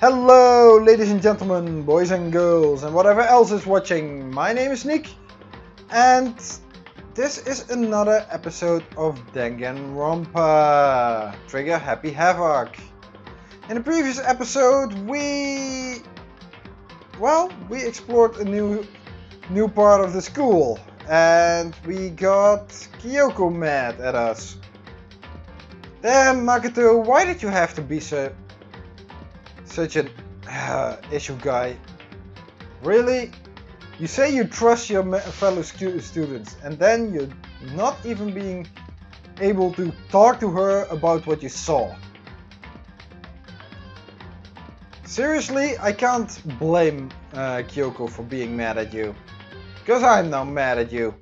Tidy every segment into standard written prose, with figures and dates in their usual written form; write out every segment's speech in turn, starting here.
Hello ladies and gentlemen, boys and girls and whatever else is watching. My name is Nick and this is another episode of Danganronpa. Trigger Happy Havoc. In the previous episode we explored a new part of the school and we got Kyoko mad at us. Damn Makato, why did you have to be such an issue guy? Really? You say you trust your fellow students and then you're not even being able to talk to her about what you saw. Seriously, I can't blame Kyoko for being mad at you, because I'm now mad at you.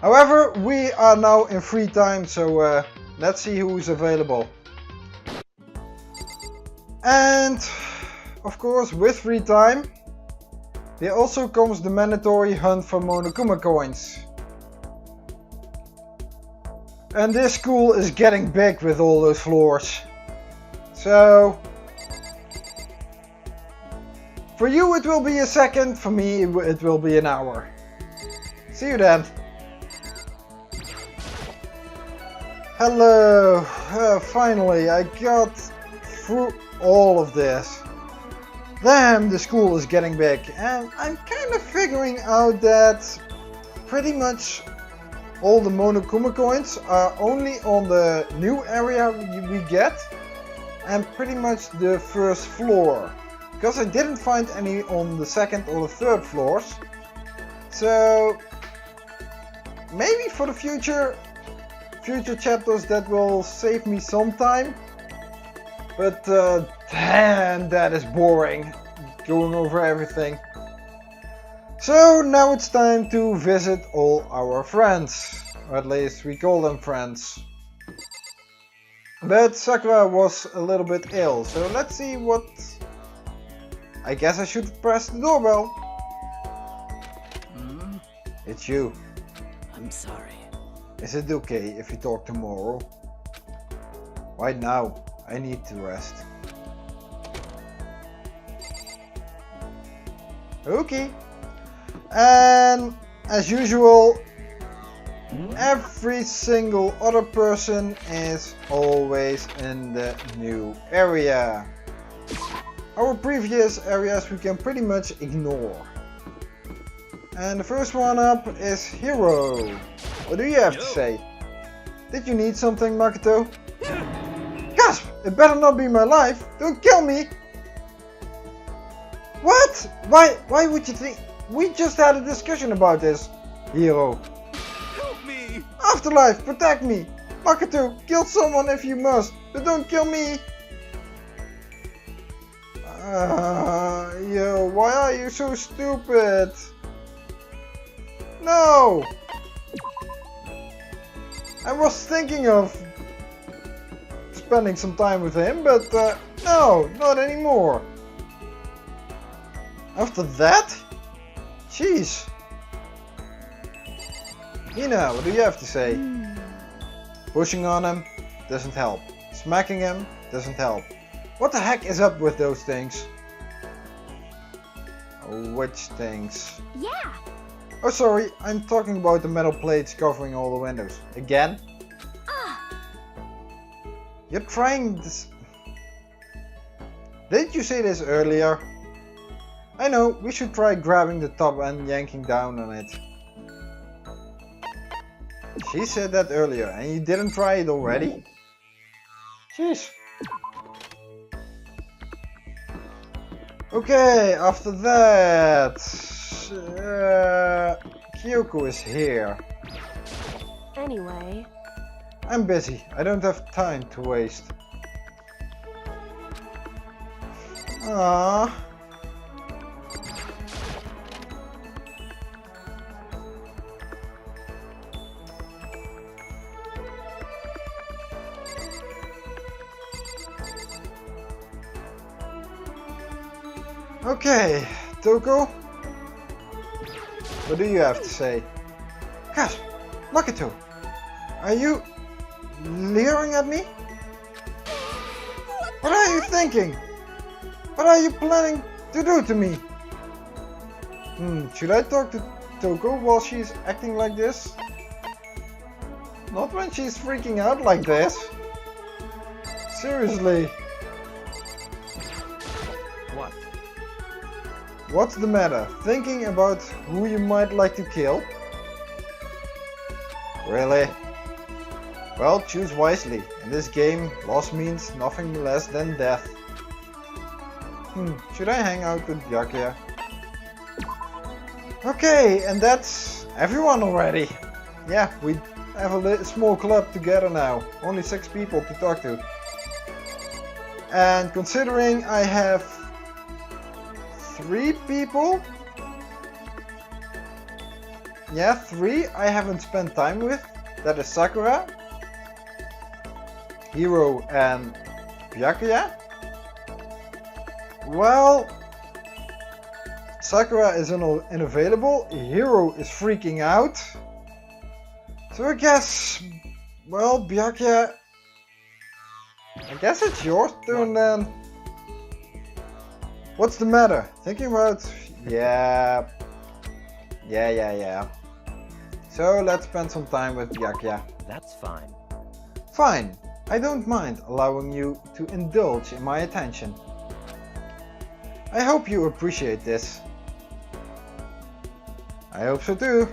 However, we are now in free time, so let's see who's available. And of course, with free time, there also comes the mandatory hunt for Monokuma coins. And this school is getting big with all those floors. So for you it will be a second, for me it will be an hour. See you then. Hello, finally I got through all of this. Damn, the school is getting big and I'm kind of figuring out that pretty much all the Monokuma coins are only on the new area we get and pretty much the first floor, because I didn't find any on the second or the third floors. So maybe for the future chapters that will save me some time. But damn, that is boring, going over everything. So now it's time to visit all our friends, or at least we call them friends. But Sakura was a little bit ill, so let's see what... I guess I should press the doorbell. It's you. I'm sorry. Is it okay if we talk tomorrow? Right now. I need to rest. Okay. And as usual, every single other person is always in the new area. Our previous areas we can pretty much ignore. And the first one up is Hero. What do you have to say? Did you need something, Makato? Gasp! It better not be my life! Don't kill me! What? Why would you think? We just had a discussion about this, Hero. Help me! Afterlife, protect me! Makato, kill someone if you must, but don't kill me! Yo, why are you so stupid? No! I was thinking of spending some time with him, but no, not anymore. After that? Jeez. Ina, what do you have to say? Pushing on him doesn't help. Smacking him doesn't help. What the heck is up with those things? Which things? Yeah. Oh sorry, I'm talking about the metal plates covering all the windows. Again? You're trying this... Didn't you say this earlier? I know, we should try grabbing the top and yanking down on it. She said that earlier and you didn't try it already? Jeez. Okay, after that... Kyoko is here. Anyway. I'm busy, I don't have time to waste. Aww. Okay, Toko. What do you have to say? Gosh, Makato, are you leering at me? What are you thinking? What are you planning to do to me? Should I talk to Toko while she's acting like this? Not when she's freaking out like this. Seriously. What? What's the matter? Thinking about who you might like to kill? Really? Well, choose wisely. In this game, loss means nothing less than death. Should I hang out with Byakuya? Okay, and that's everyone already. Yeah, we have a small club together now. Only 6 people to talk to. And considering I have 3 people, yeah, 3 I haven't spent time with. That is Sakura, Hiro and Byakuya. Well, Sakura is unavailable, Hiro is freaking out. So I guess, well, Byakuya, I guess it's your turn then. What's the matter? Thinking about... Yeah. So let's spend some time with Byakuya. That's fine. Fine. I don't mind allowing you to indulge in my attention. I hope you appreciate this. I hope so too.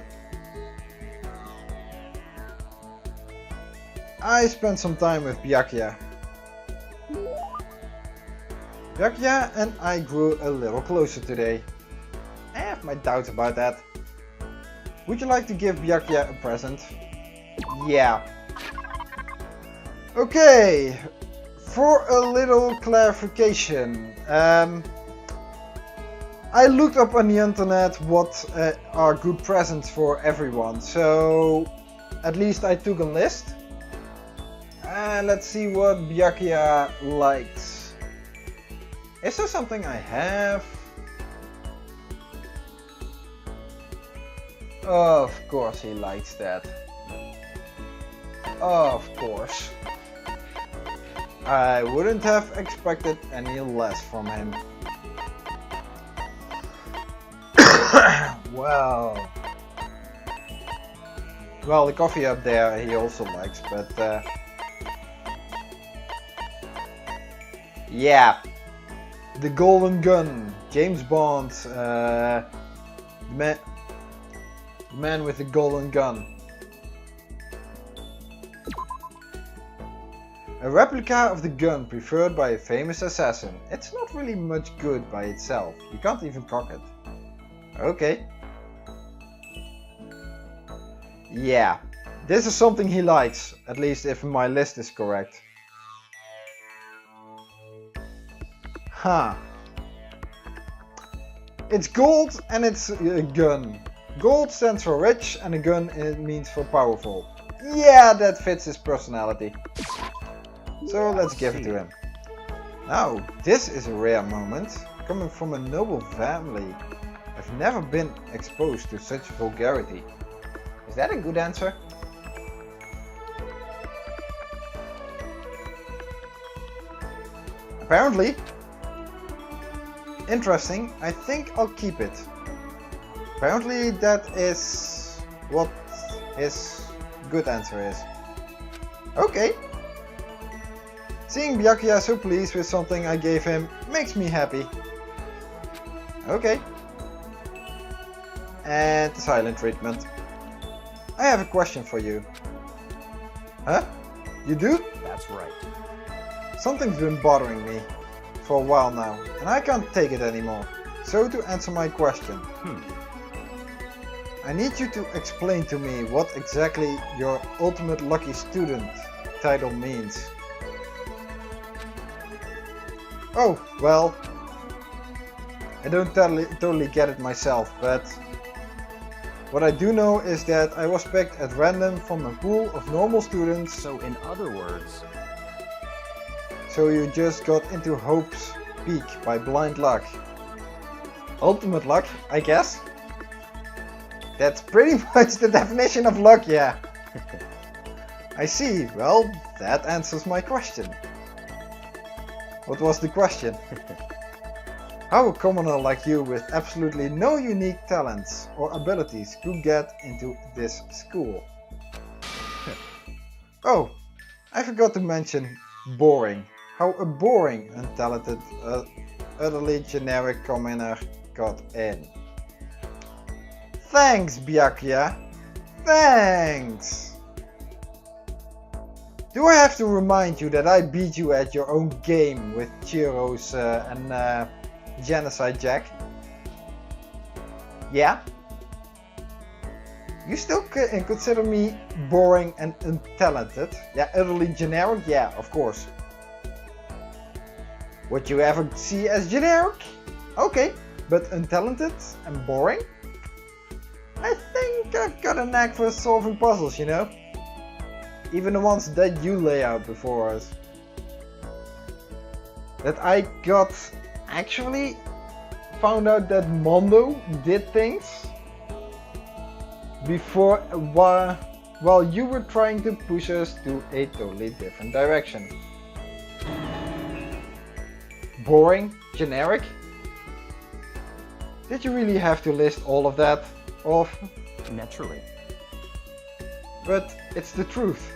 I spent some time with Byakuya. Byakuya and I grew a little closer today. I have my doubts about that. Would you like to give Byakuya a present? Yeah. Okay, for a little clarification. I looked up on the internet what are good presents for everyone, so at least I took a list. And let's see what Byakuya likes. Is there something I have? Of course he likes that. Of course. I wouldn't have expected any less from him. Well, the coffee up there he also likes, but yeah, the golden gun, James Bond, the man with the golden gun. A replica of the gun preferred by a famous assassin. It's not really much good by itself. You can't even cock it. Okay. Yeah, this is something he likes, at least if my list is correct. Huh. It's gold and it's a gun. Gold stands for rich and a gun it means for powerful. Yeah, that fits his personality. So let's give it to him. Now, this is a rare moment. Coming from a noble family. I've never been exposed to such vulgarity. Is that a good answer? Apparently. Interesting. I think I'll keep it. Apparently that is what his good answer is. Okay. Seeing Byakuya so pleased with something I gave him makes me happy. Okay. And the silent treatment. I have a question for you. Huh? You do? That's right. Something's been bothering me for a while now, and I can't take it anymore. So to answer my question, I need you to explain to me what exactly your ultimate lucky student title means. Oh, well, I don't totally get it myself, but what I do know is that I was picked at random from a pool of normal students. So in other words... So you just got into Hope's Peak by blind luck. Ultimate luck, I guess? That's pretty much the definition of luck, yeah. I see, well, that answers my question. What was the question? How a commoner like you with absolutely no unique talents or abilities could get into this school. Oh, I forgot to mention boring. How a boring, untalented, utterly generic commoner got in. Thanks, Byakuya. Thanks! Do I have to remind you that I beat you at your own game with Chiro's and Genocide Jack? Yeah? You still consider me boring and untalented? Yeah, utterly generic? Yeah, of course. Would you ever see as generic? Okay, but untalented and boring? I think I've got a knack for solving puzzles, you know? Even the ones that you lay out before us. That I got actually found out that Mondo did things before while you were trying to push us to a totally different direction. Boring? Generic? Did you really have to list all of that off? Naturally. But it's the truth.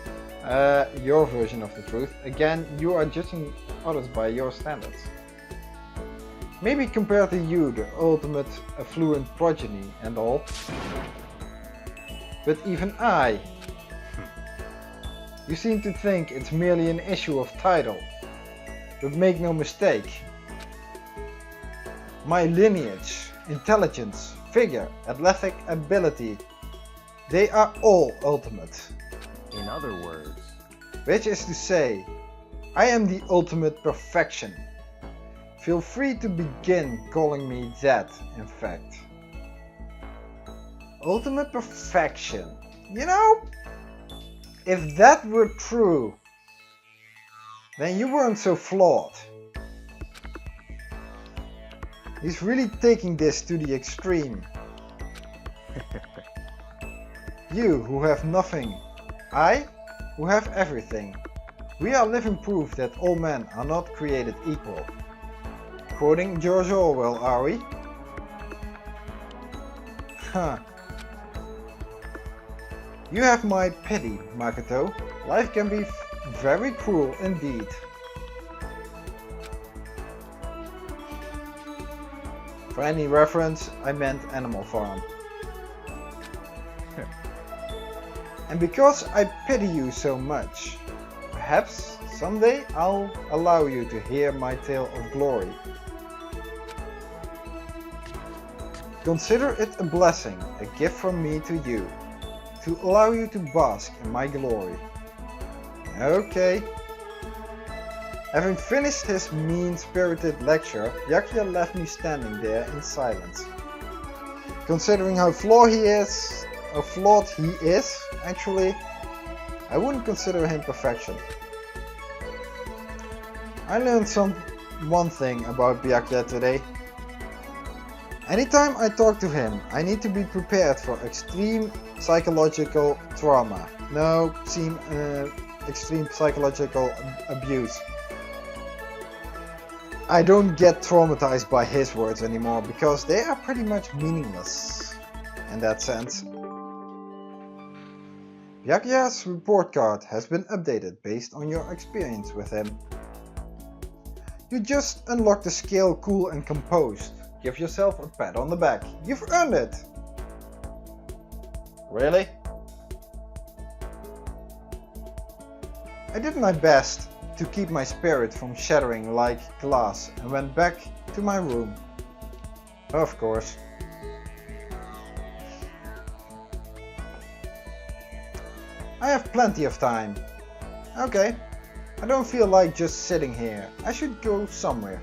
Your version of the truth. Again, you are judging others by your standards. Maybe compared to you, the ultimate affluent progeny and all. But even I. You seem to think it's merely an issue of title. But make no mistake. My lineage, intelligence, figure, athletic ability, they are all ultimate. In other words, which is to say, I am the ultimate perfection. Feel free to begin calling me that, in fact. Ultimate perfection. You know, if that were true, then you weren't so flawed. He's really taking this to the extreme. You who have nothing, I who have everything. We are living proof that all men are not created equal. Quoting George Orwell, are we? Huh. You have my pity, Makato. Life can be very cruel indeed. For any reference, I meant Animal Farm. And because I pity you so much, perhaps someday I'll allow you to hear my tale of glory. Consider it a blessing, a gift from me to you, to allow you to bask in my glory. Okay. Having finished his mean-spirited lecture, Byakuya left me standing there in silence. Considering how flawed he is, actually, I wouldn't consider him perfection. I learned one thing about Byakuya today. Anytime I talk to him, I need to be prepared for extreme psychological trauma. No, extreme psychological abuse. I don't get traumatized by his words anymore because they are pretty much meaningless in that sense. Byakuya's report card has been updated based on your experience with him. You just unlocked the skill Cool and Composed. Give yourself a pat on the back. You've earned it! Really? I did my best to keep my spirit from shattering like glass and went back to my room. Of course. I have plenty of time. Okay. I don't feel like just sitting here. I should go somewhere.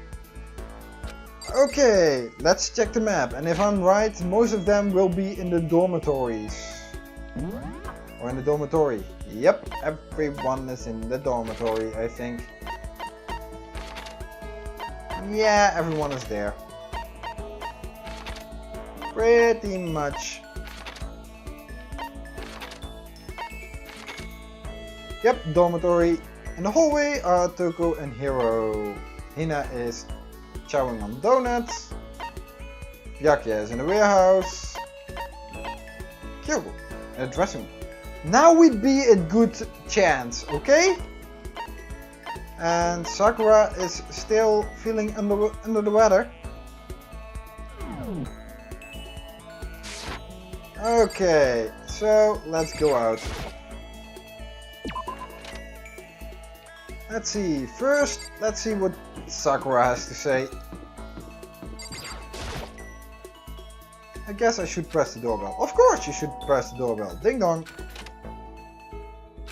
Okay, let's check the map, and if I'm right, most of them will be in the dormitories. Or in the dormitory. Yep, everyone is in the dormitory, I think. Yeah, everyone is there. Pretty much. Yep, dormitory. In the hallway are Toko and Hiro. Hina is chowing on donuts. Byakuya is in the warehouse. Kyoko in the dressing room. Now would be a good chance, okay? And Sakura is still feeling under the weather. Okay, so let's go out. Let's see, first, let's see what Sakura has to say. I guess I should press the doorbell. Of course you should press the doorbell. Ding dong.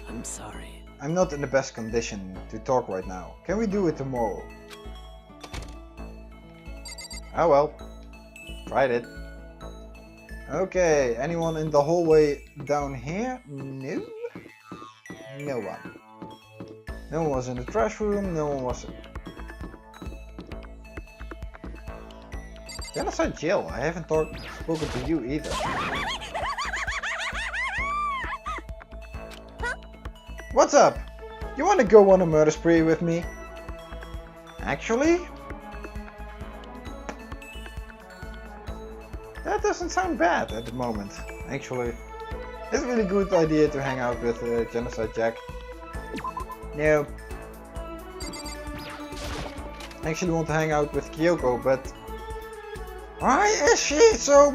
I'm sorry. I'm not in the best condition to talk right now. Can we do it tomorrow? Oh well. Tried it. Okay, anyone in the hallway down here? No? No one. No one was in the trash room, no one was... Genocide Jill, I haven't spoken to you either. What's up? You wanna go on a murder spree with me? Actually? That doesn't sound bad at the moment, actually. It's a really good idea to hang out with Genocide Jack. No. I actually want to hang out with Kyoko, but... Why is she so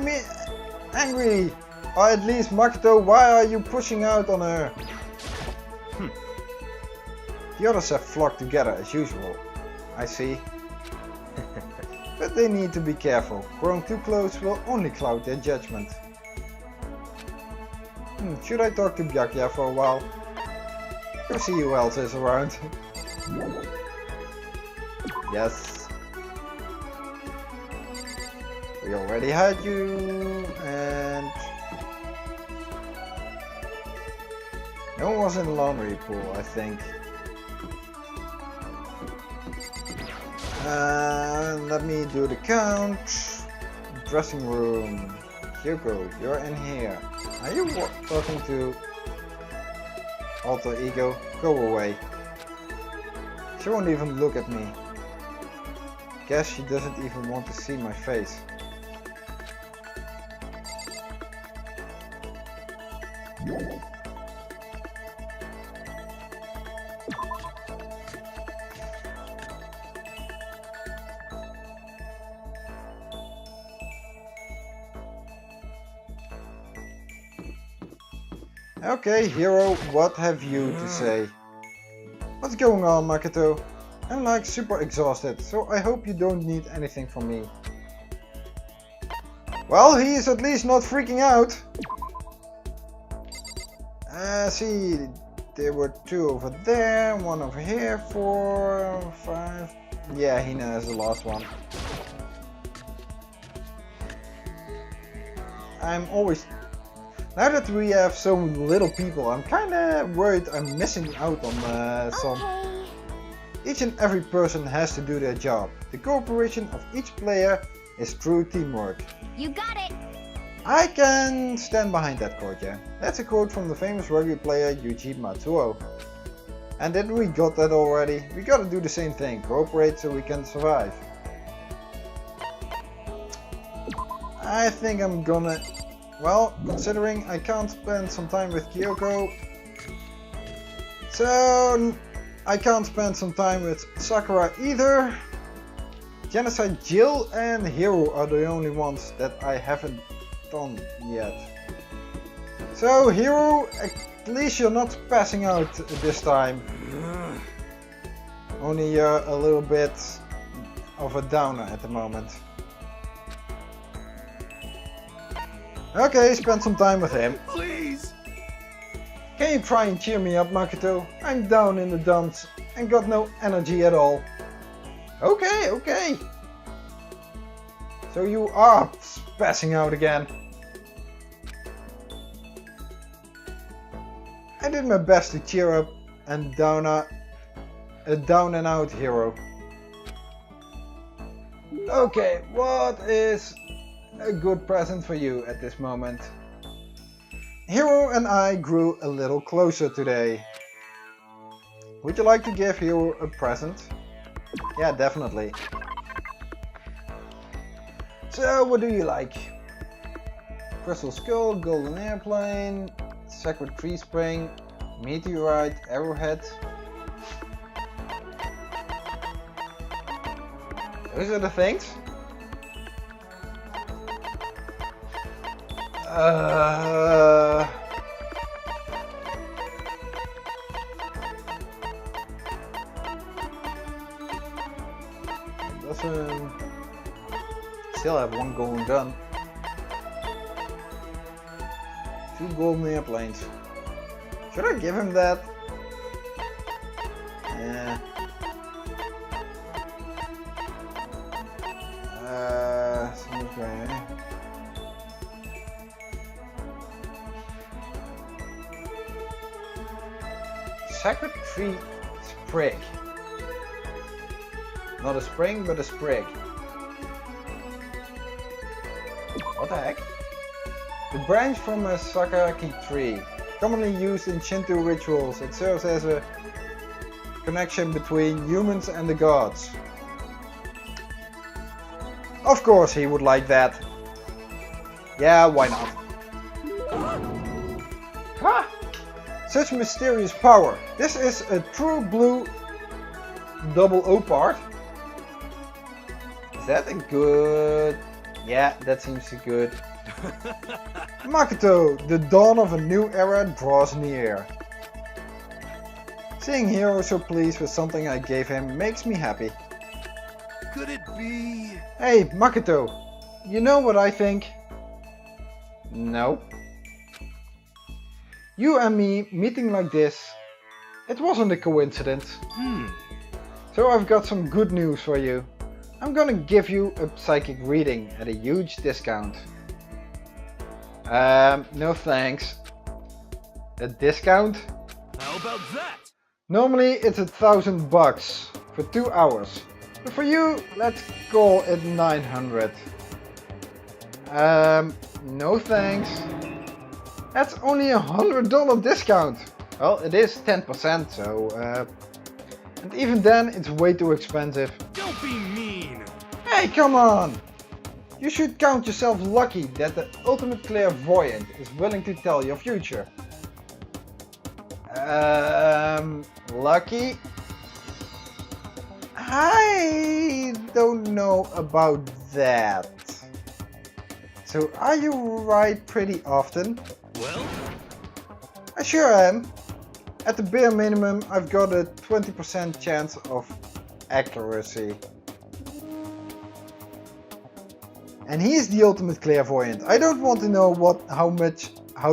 angry? Or at least Makato, why are you pushing out on her? The others have flocked together as usual. I see. But they need to be careful. Growing too close will only cloud their judgment. Should I talk to Byakuya for a while? Go see who else is around. Yes. We already had you, and... No one was in the laundry pool, I think. Let me do the count. Dressing room. Kyoko, you're in here. Are you talking to alter ego? Go away. She won't even look at me. Guess she doesn't even want to see my face. Okay, hero, what have you to say? What's going on, Makato? I'm like super exhausted, so I hope you don't need anything from me. Well, he is at least not freaking out. See, there were 2 over there, 1 over here, 4, 5. Yeah, Hina is the last one. I'm always... Now that we have so little people, I'm kinda worried I'm missing out on some. Each and every person has to do their job. The cooperation of each player is true teamwork. You got it! I can stand behind that quote, yeah. That's a quote from the famous rugby player Yuji Matsuo. And didn't we got that already? We gotta do the same thing, cooperate so we can survive. I think I'm gonna... Well, considering I can't spend some time with Kyoko, so I can't spend some time with Sakura either. Genocide Jill and Hiro are the only ones that I haven't done yet. So Hiro, at least you're not passing out this time. Only you're a little bit of a downer at the moment. Okay, spend some time with him. Please! Can you try and cheer me up, Makato? I'm down in the dumps and got no energy at all. Okay, okay. So you are passing out again. I did my best to cheer up and a down and out hero. Okay, what is a good present for you at this moment? Hiro and I grew a little closer today. Would you like to give Hiro a present? Yeah, definitely. So, what do you like? Crystal Skull, Golden Airplane, Sacred Tree Spring, Meteorite, Arrowhead. Those are the things? Doesn't still have one golden gun. 2 golden airplanes. Should I give him that? Yeah. Okay. Sacred Tree Sprig. Not a spring, but a sprig. What the heck? The branch from a sakaki tree, commonly used in Shinto rituals. It serves as a connection between humans and the gods. Of course he would like that. Yeah, why not? Ha! Such mysterious power. This is a true blue double O part. Is that a good... Yeah, that seems good. Makato, the dawn of a new era draws near. Seeing Hiro so pleased with something I gave him makes me happy. Could it be? Hey, Makato, you know what I think? No. You and me meeting like this, it wasn't a coincidence. So I've got some good news for you. I'm gonna give you a psychic reading at a huge discount. No thanks. A discount? How about that? Normally it's $1,000 for 2 hours. But for you, let's call it 900. No thanks. That's only $100 discount. Well, it is 10%, so and even then it's way too expensive. Don't be mean. Hey, come on! You should count yourself lucky that the ultimate clairvoyant is willing to tell your future. Lucky? I don't know about that. So are you right pretty often? Well? I sure am. At the bare minimum, I've got a 20% chance of accuracy. And he's the ultimate clairvoyant. I don't want to know how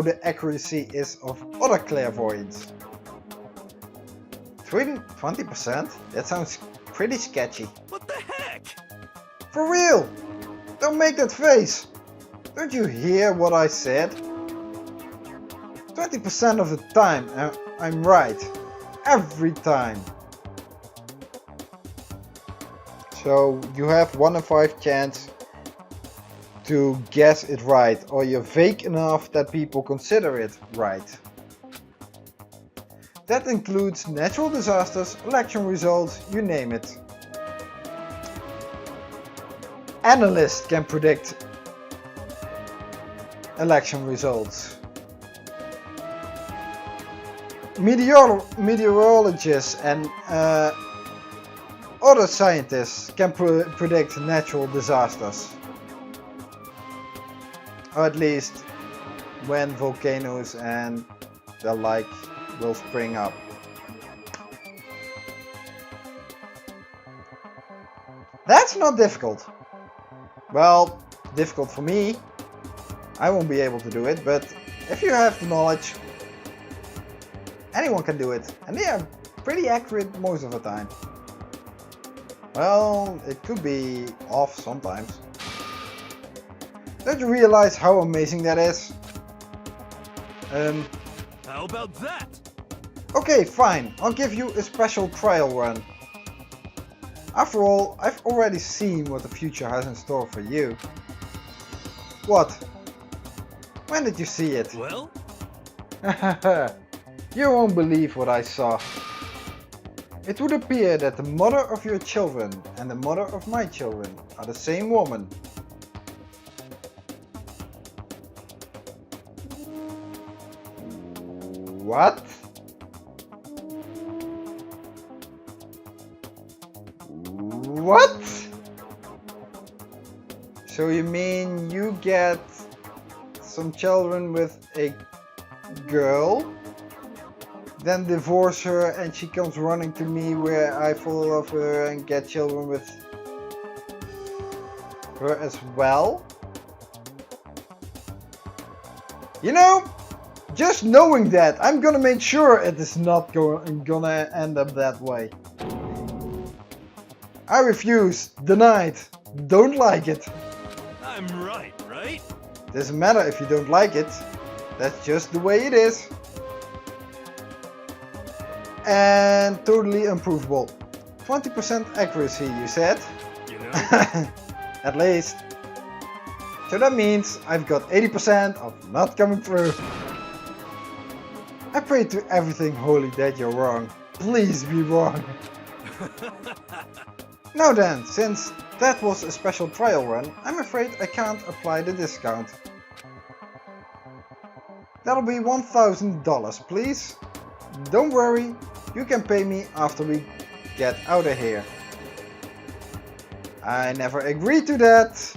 the accuracy is of other clairvoyants. 20%? That sounds pretty sketchy. What the heck? For real! Don't make that face! Don't you hear what I said? 20% of the time I'm right. Every time. So you have 1 in 5 chance to guess it right, or you're vague enough that people consider it right. That includes natural disasters, election results, you name it. Analysts can predict election results. Meteorologists and other scientists can predict natural disasters. Or at least when volcanoes and the like will spring up. That's not difficult. Well, difficult for me. I won't be able to do it, but if you have the knowledge, anyone can do it. And they are pretty accurate most of the time. Well, it could be off sometimes. Don't you realize how amazing that is? How about that? Okay, fine. I'll give you a special trial run. After all, I've already seen what the future has in store for you. What? When did you see it? Well? You won't believe what I saw. It would appear that the mother of your children and the mother of my children are the same woman. What? What? So you mean you get some children with a girl, then divorce her and she comes running to me where I fall in love with her and get children with her as well? You know, just knowing that, I'm gonna make sure it is not gonna end up that way. I refuse, denied, don't like it. I'm right, right? Doesn't matter if you don't like it, that's just the way it is. And totally unprovable. 20% accuracy, you said? You know? At least. So that means I've got 80% of not coming through. I pray to everything holy that you're wrong. Please be wrong. Now then, since that was a special trial run, I'm afraid I can't apply the discount. That'll be $1,000, please. Don't worry, you can pay me after we get out of here. I never agreed to that.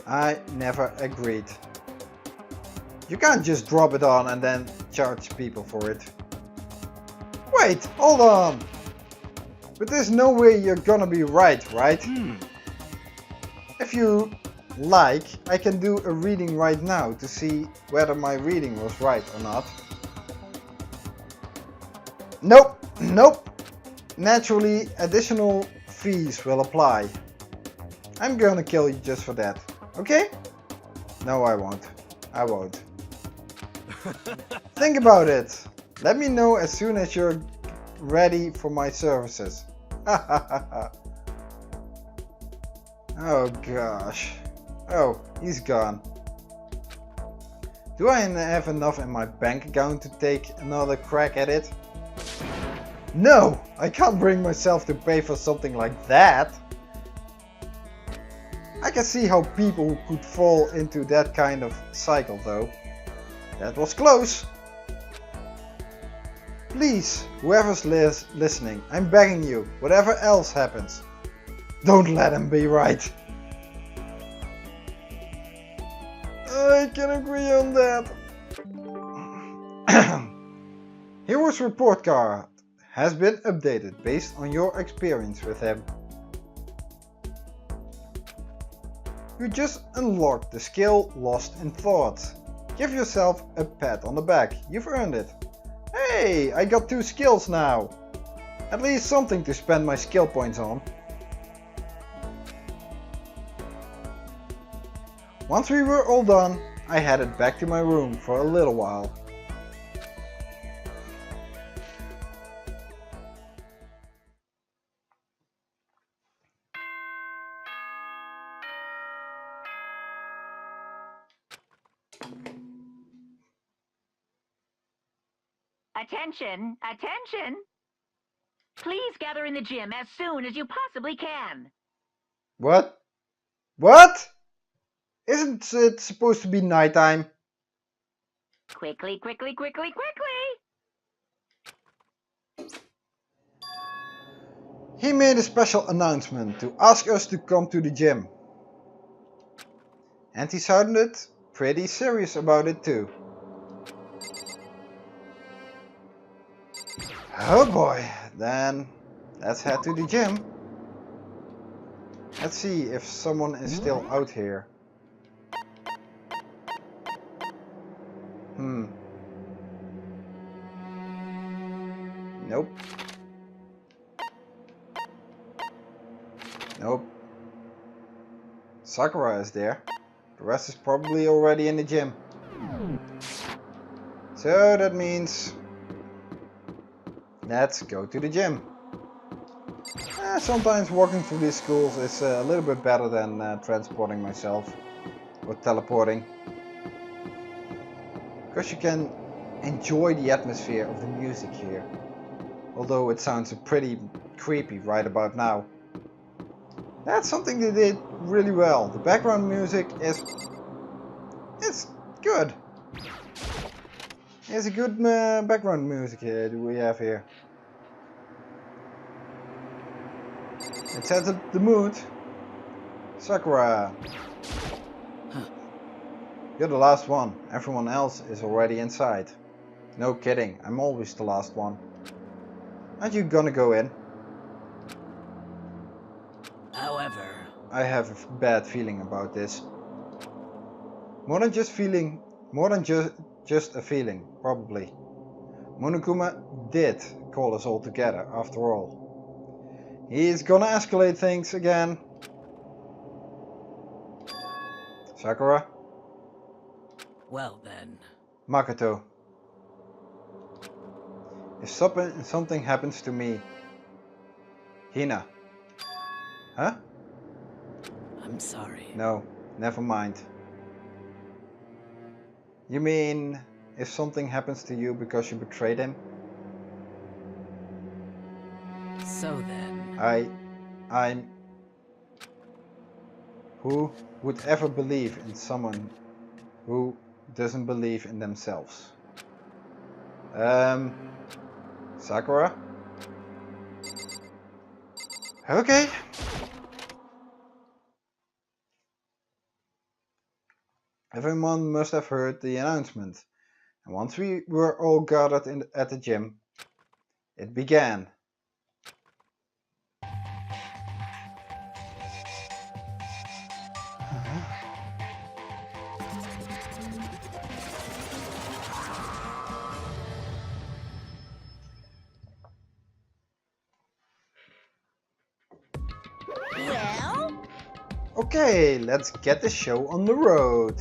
I never agreed. You can't just drop it on and then charge people for it. Wait, hold on. But there's no way you're gonna be right? If you like, I can do a reading right now to see whether my reading was right or not. Nope, nope. Naturally, additional fees will apply. I'm gonna kill you just for that, okay? No, I won't. I won't. Think about it. Let me know as soon as you're ready for my services. Oh gosh. Oh, he's gone. Do I have enough in my bank account to take another crack at it? No! I can't bring myself to pay for something like that. I can see how people could fall into that kind of cycle though. That was close. Please, whoever's listening, I'm begging you, whatever else happens, don't let him be right. I can agree on that. Hero's report card has been updated based on your experience with him. You just unlocked the skill Lost in Thought. Give yourself a pat on the back, you've earned it. Hey, I got 2 skills now. At least something to spend my skill points on. Once we were all done, I headed back to my room for a little while. Attention! Attention! Please gather in the gym as soon as you possibly can. What? What? Isn't it supposed to be nighttime? Quickly, quickly, quickly, quickly! He made a special announcement to ask us to come to the gym. And he sounded pretty serious about it too. Oh boy, then let's head to the gym. Let's see if someone is still out here. Nope. Nope. Sakura is there. The rest is probably already in the gym. So that means let's go to the gym. Sometimes walking through these schools is a little bit better than transporting myself or teleporting. Because you can enjoy the atmosphere of the music here. Although it sounds pretty creepy right about now. That's something they did really well. The background music is good. Here's a good background music here do we have here. It sets up the mood. Sakura. You're the last one. Everyone else is already inside. No kidding, I'm always the last one. Aren't you gonna go in? However, I have a bad feeling about this. More than just a feeling, probably. Monokuma did call us all together, after all. He's gonna escalate things again. Sakura? well then. Makato. If something happens to me... Hina. Huh? I'm sorry. No, never mind. You mean if something happens to you because you betrayed him? So then. I'm... Who would ever believe in someone who doesn't believe in themselves? Sakura? Okay. Everyone must have heard the announcement, and once we were all gathered at the gym, it began. Well? Okay, let's get the show on the road.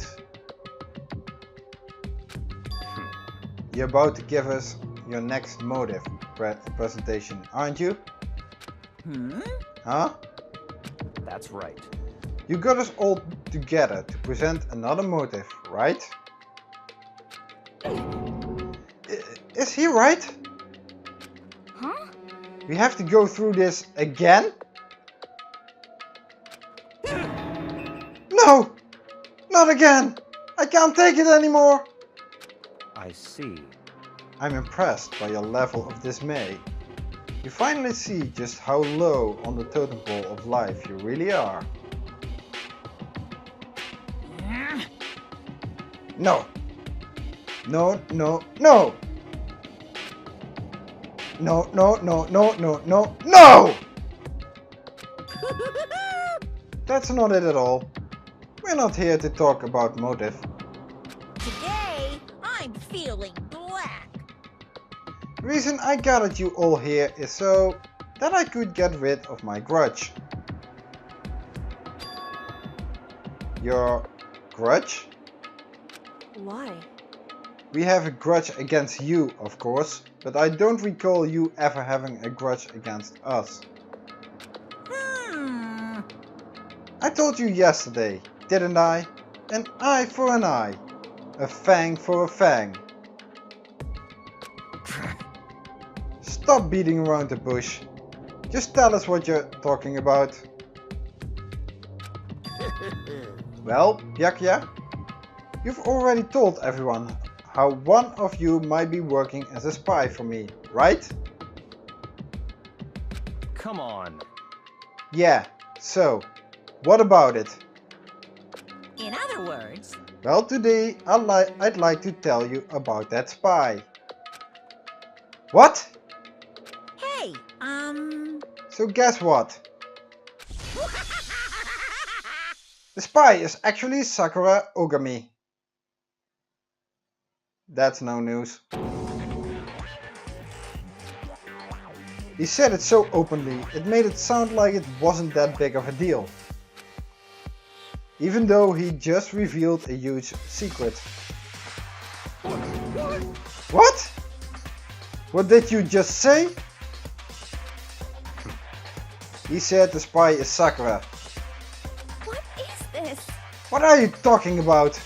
You're about to give us your next motive presentation, aren't you? Huh? That's right. You got us all together to present another motive, right? Is he right? Huh? We have to go through this again? No! Not again! I can't take it anymore! I see. I'm impressed by your level of dismay. You finally see just how low on the totem pole of life you really are. No! No, no, no! No, no, no, no, no, no, no! That's not it at all. We're not here to talk about motive. Today, I'm feeling black. The reason I gathered you all here is so that I could get rid of my grudge. Your grudge? Why? We have a grudge against you, of course, but I don't recall you ever having a grudge against us. I told you yesterday, didn't I? An eye for an eye. A fang for a fang. Stop beating around the bush. Just tell us what you're talking about. Well, Byakuya, you've already told everyone how one of you might be working as a spy for me, right? Come on. Yeah, so, what about it? In other words, Well, today I'd like to tell you about that spy. What? hey, So guess what? The spy is actually Sakura Ogami. That's no news. He said it so openly, it made it sound like it wasn't that big of a deal. Even though he just revealed a huge secret. What? What did you just say? He said the spy is Sakura. what is this? What are you talking about?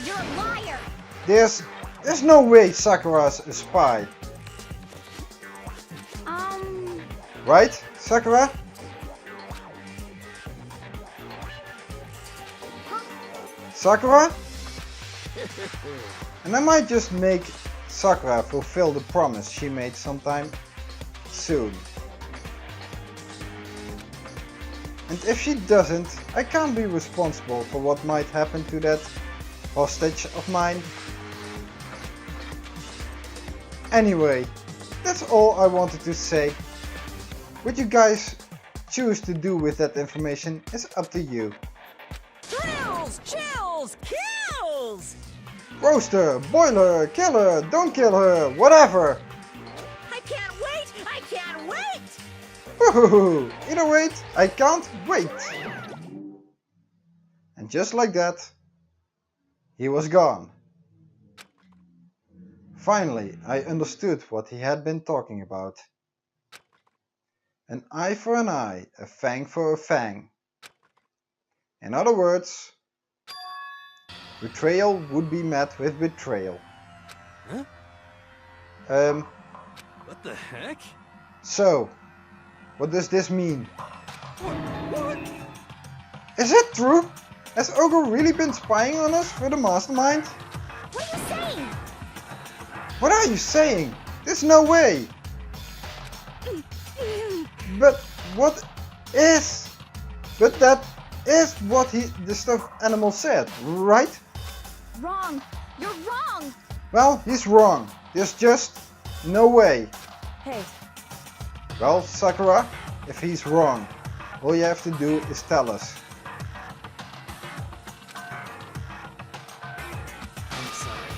You're a liar. There's no way Sakura's a spy. Right, Sakura? Sakura? And I might just make Sakura fulfill the promise she made sometime soon. And if she doesn't, I can't be responsible for what might happen to that hostage of mine. Anyway, that's all I wanted to say. What you guys choose to do with that information is up to you. Thrills, chills, kills! Roaster, boiler, kill her, don't kill her, whatever. I can't wait! I can't wait! Woohoo! Either way, I can't wait. And just like that, he was gone. Finally, I understood what he had been talking about. An eye for an eye, a fang for a fang. In other words, betrayal would be met with betrayal. Huh? What the heck? So, what does this mean? What? Is it true? Has Ogre really been spying on us for the mastermind? What are you saying? What are you saying? There's no way! But what is... But that is what the stuffed animal said, right? Wrong! You're wrong! Well, he's wrong. There's just no way. Hey, Well, Sakura, if he's wrong, all you have to do is tell us. I'm sorry.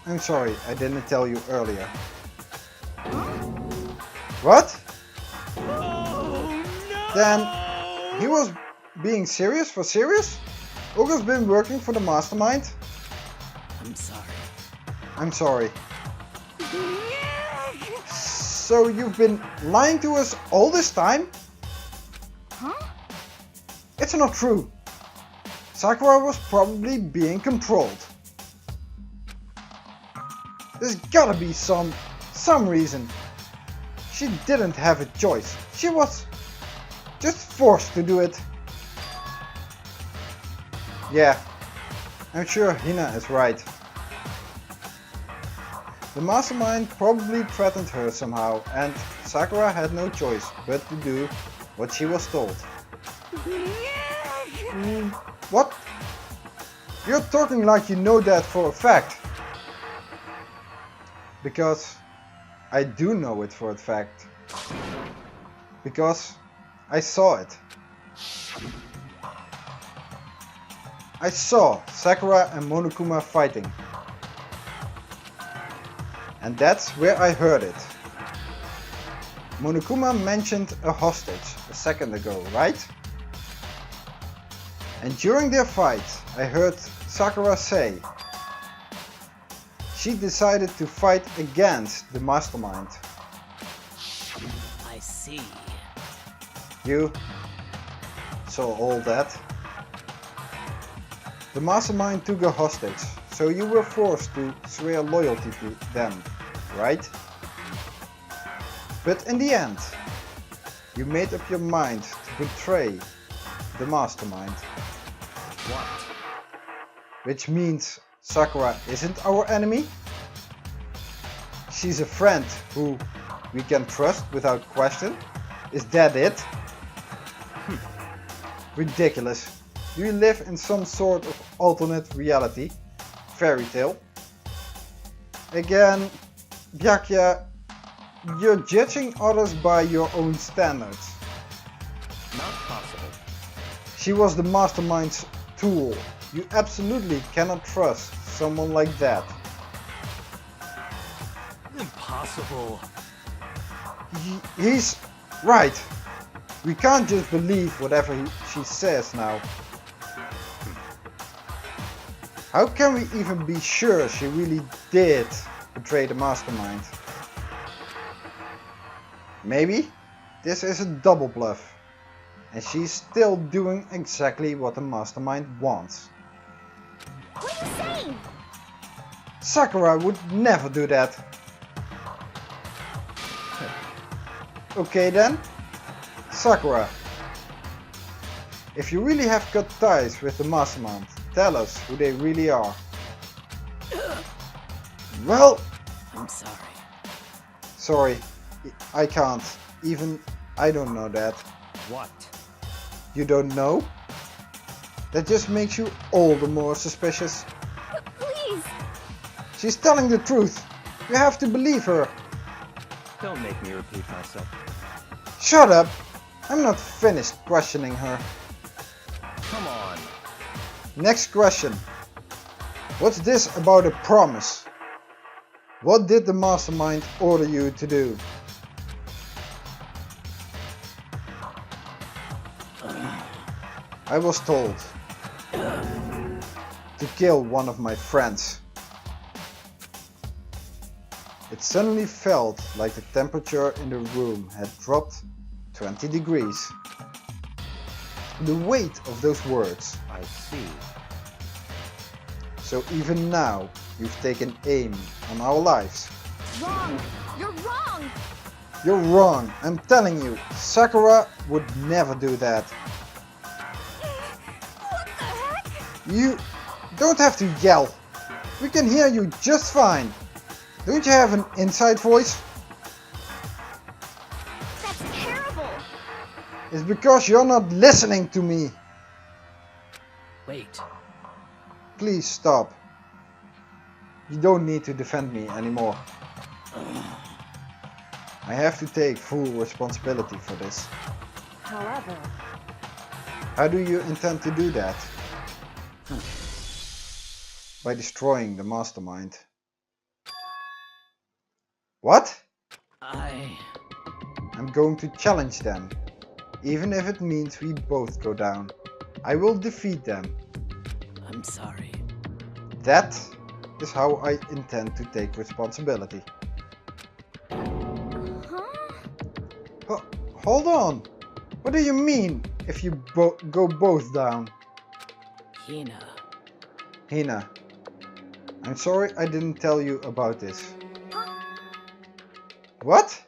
I'm sorry, I didn't tell you earlier. What? Oh no! Then he was being serious for serious? Ogre's been working for the mastermind? I'm sorry. I'm sorry. So you've been lying to us all this time? huh? It's not true. Sakura was probably being controlled. There's gotta be some reason. She didn't have a choice. She was just forced to do it. Yeah, I'm sure Hina is right. The mastermind probably threatened her somehow, and Sakura had no choice but to do what she was told. What? You're talking like you know that for a fact. Because I do know it for a fact. Because I saw it. I saw Sakura and Monokuma fighting. And that's where I heard it. Monokuma mentioned a hostage a second ago, right? And during their fight, I heard Sakura say she decided to fight against the mastermind. I see. You saw all that? The mastermind took a hostage, so you were forced to swear loyalty to them, right? But in the end, you made up your mind to betray the mastermind. What? Which means Sakura isn't our enemy? She's a friend who we can trust without question? Is that it? Ridiculous. Do you live in some sort of alternate reality? Fairy tale? Again, Byakuya, you're judging others by your own standards. Not possible. She was the mastermind's tool. You absolutely cannot trust someone like that. Impossible. He's right. We can't just believe whatever she says now. How can we even be sure she really did betray the mastermind? Maybe this is a double bluff, and she's still doing exactly what the mastermind wants. What are you saying? Sakura would never do that. Okay then, Sakura. If you really have cut ties with the mastermind, tell us who they really are. Well, I'm sorry. sorry, I can't. Even I don't know that. What? You don't know? That just makes you all the more suspicious. Please! She's telling the truth. You have to believe her. Don't make me repeat myself. Shut up! I'm not finished questioning her. Come on. Next question. What's this about a promise? What did the mastermind order you to do? I was told to kill one of my friends. It suddenly felt like the temperature in the room had dropped 20 degrees. The weight of those words. I see. So even now, you've taken aim on our lives. Wrong! You're wrong! You're wrong, I'm telling you, Sakura would never do that. What the heck? You don't have to yell. We can hear you just fine. Don't you have an inside voice? That's terrible! It's because you're not listening to me. Wait. Please stop. You don't need to defend me anymore. I have to take full responsibility for this. However... How do you intend to do that? By destroying the mastermind. What? I'm going to challenge them. Even if it means we both go down. I will defeat them. I'm sorry. That is how I intend to take responsibility. Huh? Hold on. What do you mean if you go both down? Hina. Hina, I'm sorry I didn't tell you about this. What?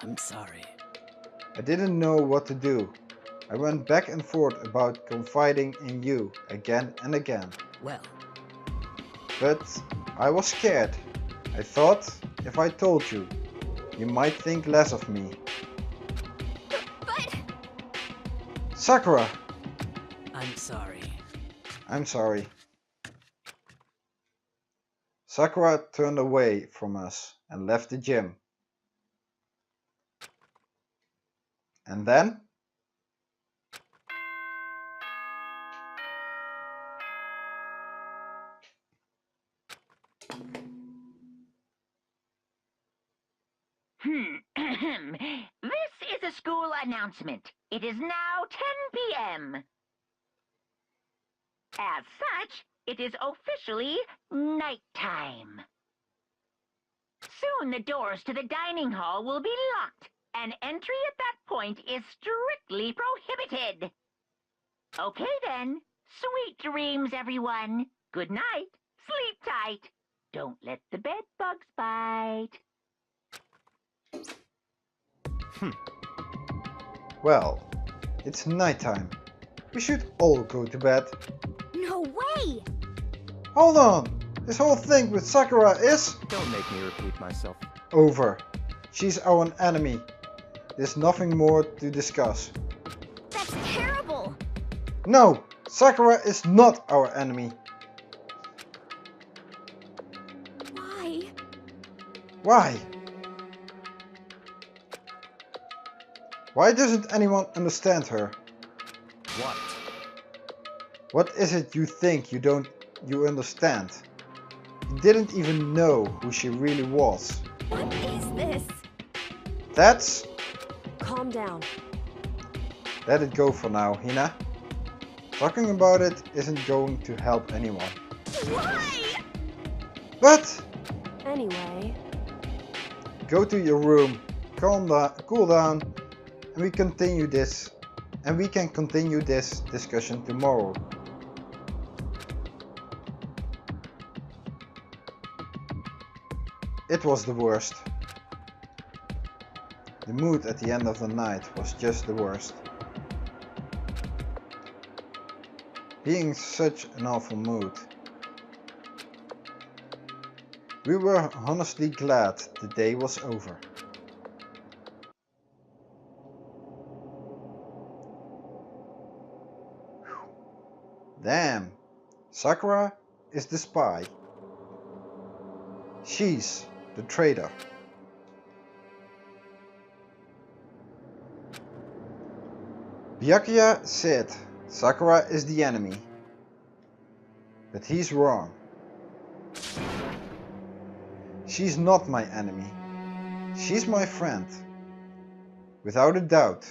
I'm sorry. I didn't know what to do. I went back and forth about confiding in you again and again. Well, But I was scared. I thought if I told you, you might think less of me. But... Sakura! I'm sorry. I'm sorry. Sakura turned away from us and left the gym. And then? This is a school announcement. It is now 10 p.m. As such, it is officially nighttime. Soon the doors to the dining hall will be locked, and entry at that point is strictly prohibited. Okay then, sweet dreams everyone. Good night, sleep tight. Don't let the bed bugs bite. Well, it's nighttime. We should all go to bed. No way! Hold on! This whole thing with Sakura is Don't make me repeat myself. over. She's our enemy. There's nothing more to discuss. That's terrible! No! Sakura is not our enemy. Why? Why? Why doesn't anyone understand her? What? What is it you think you understand? You didn't even know who she really was. What is this? That's... Calm down. Let it go for now, Hina. Talking about it isn't going to help anyone. Why? But... Anyway... Go to your room, cool down, and we can continue this discussion tomorrow. It was the worst. The mood at the end of the night was just the worst. Being in such an awful mood. We were honestly glad the day was over. Damn, Sakura is the spy. She's the traitor. Byakuya said Sakura is the enemy, but he's wrong. She's not my enemy. She's my friend, without a doubt.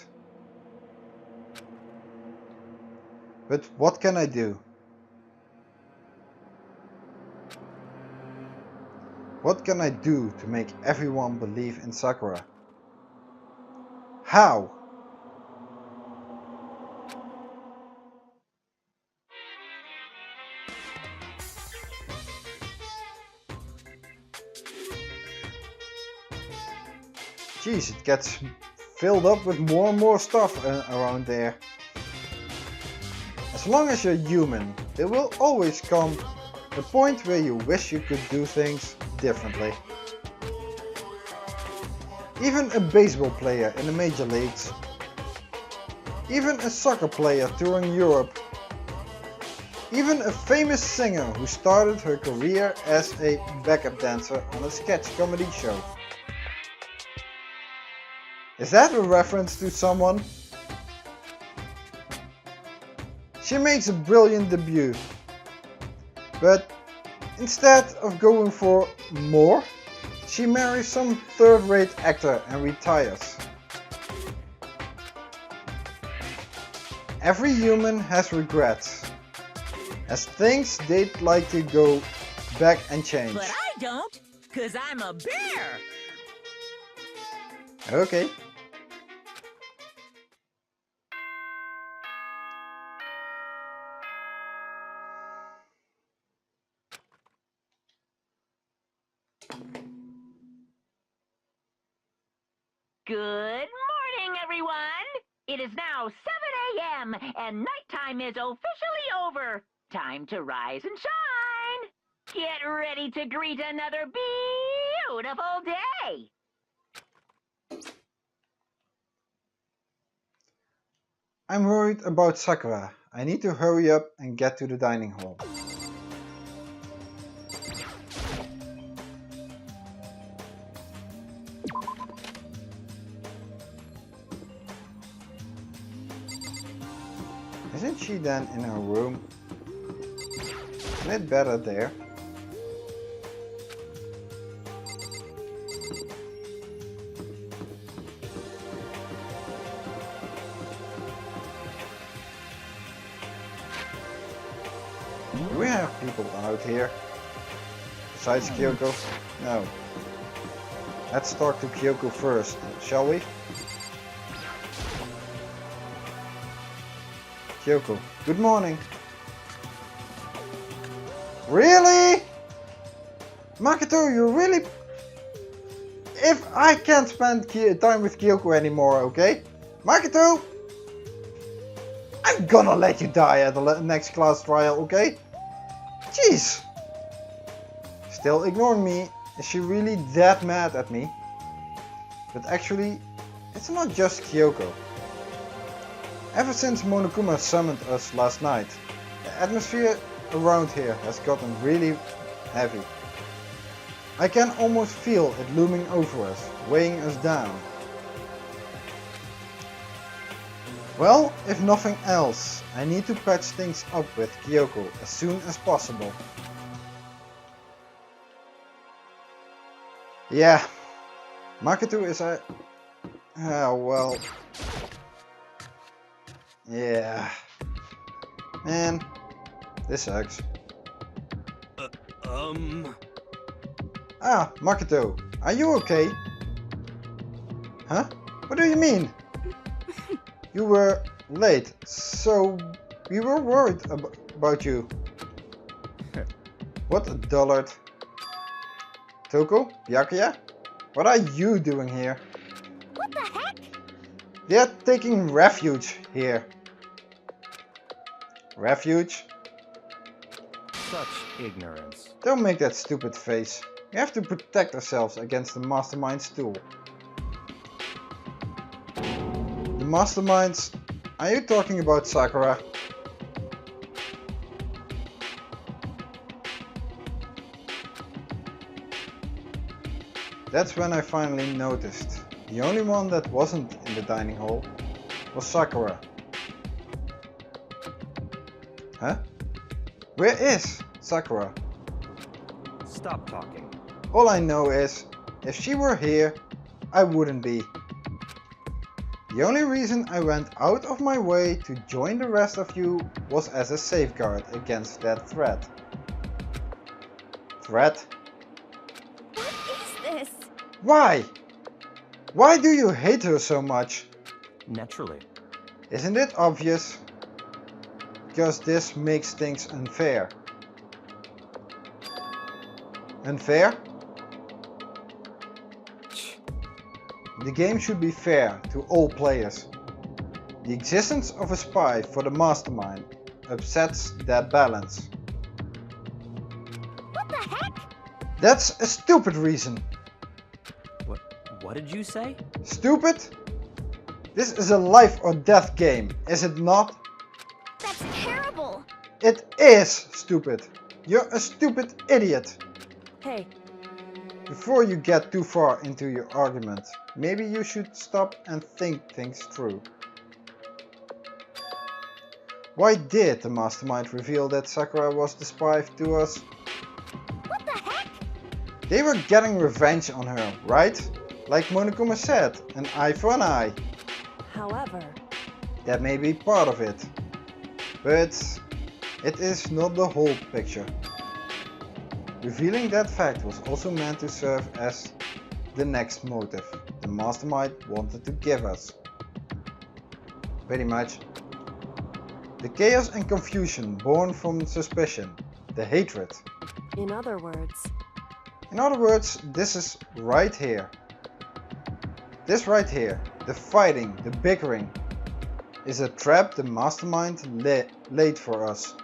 But what can I do? What can I do to make everyone believe in Sakura? How? Jeez, it gets filled up with more and more stuff around there. As long as you're human, there will always come a point where you wish you could do things differently. Even a baseball player in the major leagues. Even a soccer player touring Europe. Even a famous singer who started her career as a backup dancer on a sketch comedy show. Is that a reference to someone? She makes a brilliant debut, but instead of going for more, she marries some third-rate actor and retires. Every human has regrets, as things they'd like to go back and change. But I don't, 'cause I'm a bear! Okay. Good morning, everyone! It is now 7 a.m. and nighttime is officially over. Time to rise and shine! Get ready to greet another beautiful day! I'm worried about Sakura. I need to hurry up and get to the dining hall. Isn't she then in her room? Isn't it better there? Do we have people out here? Besides Kyoko? No. Let's talk to Kyoko first, shall we? Kyoko, good morning. Really? Makato, you really... If I can't spend time with Kyoko anymore, okay? Makato! I'm gonna let you die at the next class trial, okay? Jeez! Still ignoring me. Is she really that mad at me? But actually, it's not just Kyoko. Ever since Monokuma summoned us last night, the atmosphere around here has gotten really heavy. I can almost feel it looming over us, weighing us down. Well, if nothing else, I need to patch things up with Kyoko as soon as possible. Yeah, Makato is a... well... Yeah... Man, this sucks. Ah, Makato, are you okay? Huh? What do you mean? You were late, so we were worried about you. What a dullard. Toko? Byakuya? What are you doing here? What the heck? They're taking refuge here. Refuge? Such ignorance. Don't make that stupid face. We have to protect ourselves against the mastermind's tool. The masterminds? Are you talking about Sakura? That's when I finally noticed. The only one that wasn't in the dining hall was Sakura. Huh? Where is Sakura? Stop talking. All I know is, if she were here, I wouldn't be. The only reason I went out of my way to join the rest of you was as a safeguard against that threat. Threat? What is this? Why? Why do you hate her so much? Naturally. Isn't it obvious? Because this makes things unfair. Unfair? The game should be fair to all players. The existence of a spy for the mastermind upsets that balance. What the heck? That's a stupid reason. What did you say? Stupid? This is a life or death game, is it not? That's terrible. It is stupid. You're a stupid idiot. Hey, Before you get too far into your argument, maybe you should stop and think things through. Why did the mastermind reveal that Sakura was the spy to us? what the heck? They were getting revenge on her, right? Like Monokuma said, an eye for an eye. However, That may be part of it. But it is not the whole picture. Revealing that fact was also meant to serve as the next motive the mastermind wanted to give us. Pretty much. The chaos and confusion born from suspicion, the hatred. in other words, This is right here. This right here, the fighting, the bickering, is a trap the mastermind laid for us.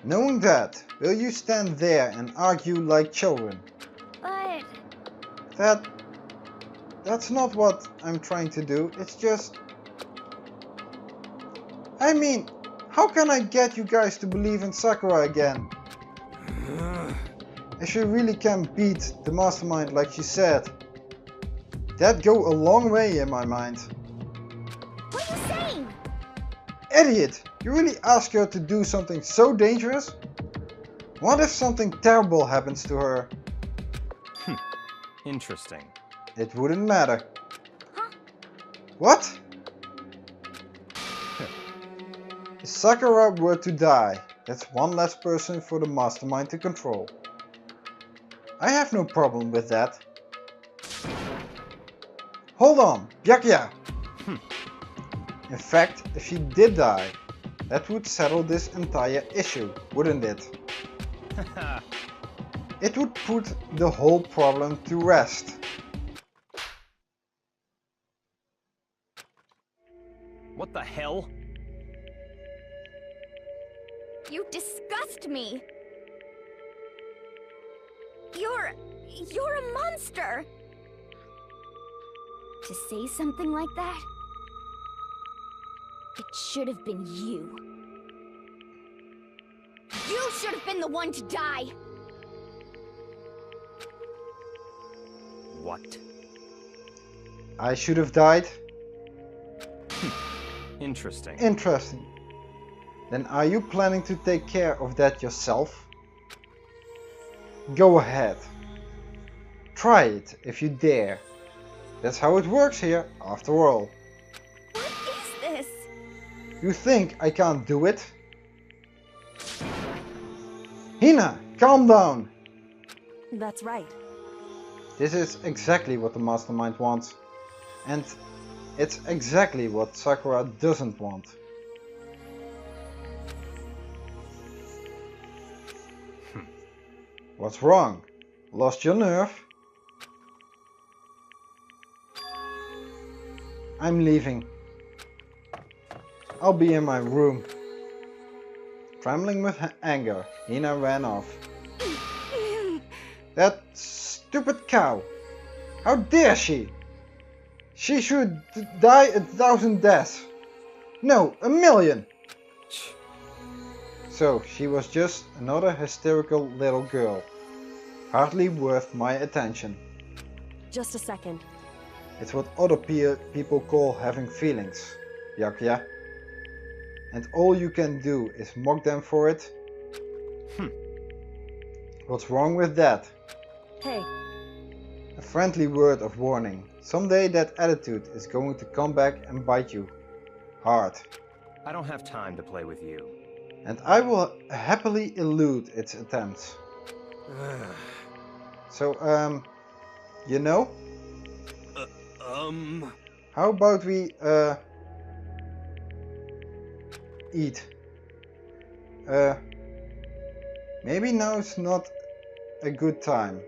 Knowing that, will you stand there and argue like children? but That's not what I'm trying to do, it's just... I mean, how can I get you guys to believe in Sakura again? If she really can beat the mastermind like she said, that'd go a long way in my mind. what are you saying? Idiot! You really ask her to do something so dangerous? What if something terrible happens to her? Interesting. It wouldn't matter. Huh? What? If Sakura were to die, that's one less person for the mastermind to control. I have no problem with that. Hold on, Byakuya! In fact, if she did die, that would settle this entire issue, wouldn't it? It would put the whole problem to rest. What the hell? You disgust me. You're a monster. To say something like that, it should have been you. You should have been the one to die. What? I should have died? Interesting. Interesting. Then are you planning to take care of that yourself? Go ahead. Try it if you dare. That's how it works here, after all. What is this? You think I can't do it? Hina, calm down! That's right. This is exactly what the mastermind wants. And it's exactly what Sakura doesn't want. What's wrong? Lost your nerve? I'm leaving. I'll be in my room. Trembling with anger, Hina ran off. That stupid cow. How dare she? She should die 1,000 deaths. No, 1,000,000. So, she was just another hysterical little girl. Hardly worth my attention. Just a second. It's what other people call having feelings, Byakuya. And all you can do is mock them for it? What's wrong with that? Hey, A friendly word of warning. Someday that attitude is going to come back and bite you. Hard. I don't have time to play with you. And I will happily elude its attempts. So, you know? How about we, eat? Maybe now is not a good time.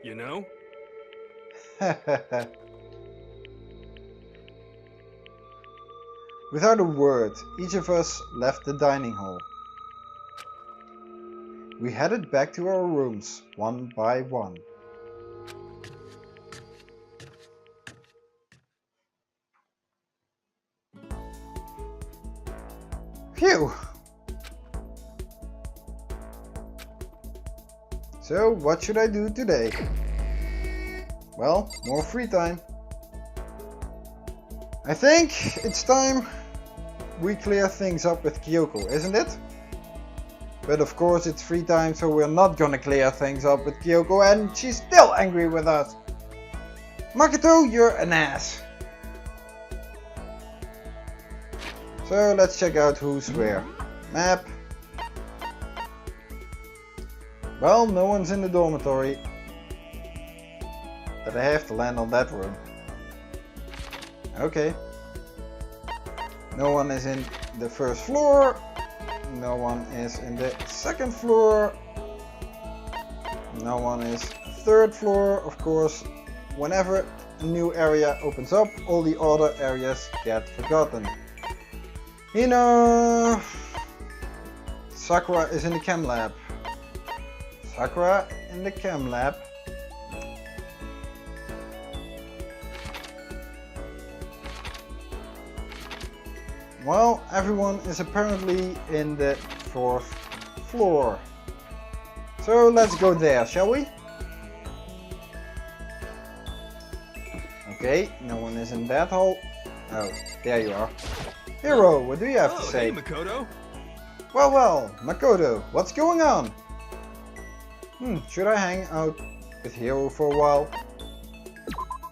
You know? Without a word, each of us left the dining hall. We headed back to our rooms, one by one. Phew! So, what should I do today? Well, more free time. I think it's time we clear things up with Kyoko, isn't it? But of course it's free time, so we're not gonna clear things up with Kyoko, and she's still angry with us. Makato, you're an ass. So let's check out who's where. Map. Well, no one's in the dormitory. But I have to land on that room. Okay. No one is in the first floor. No one is in the second floor. No one is third floor. Of course, whenever a new area opens up, all the other areas get forgotten. Hina! Sakura is in the chem lab. Sakura in the chem lab. Well, everyone is apparently in the fourth floor. So let's go there, shall we? Okay, no one is in that hall. Oh, there you are. Hero, what do you have to say? Hey, Makato. Well, Makato, what's going on? Should I hang out with Hero for a while?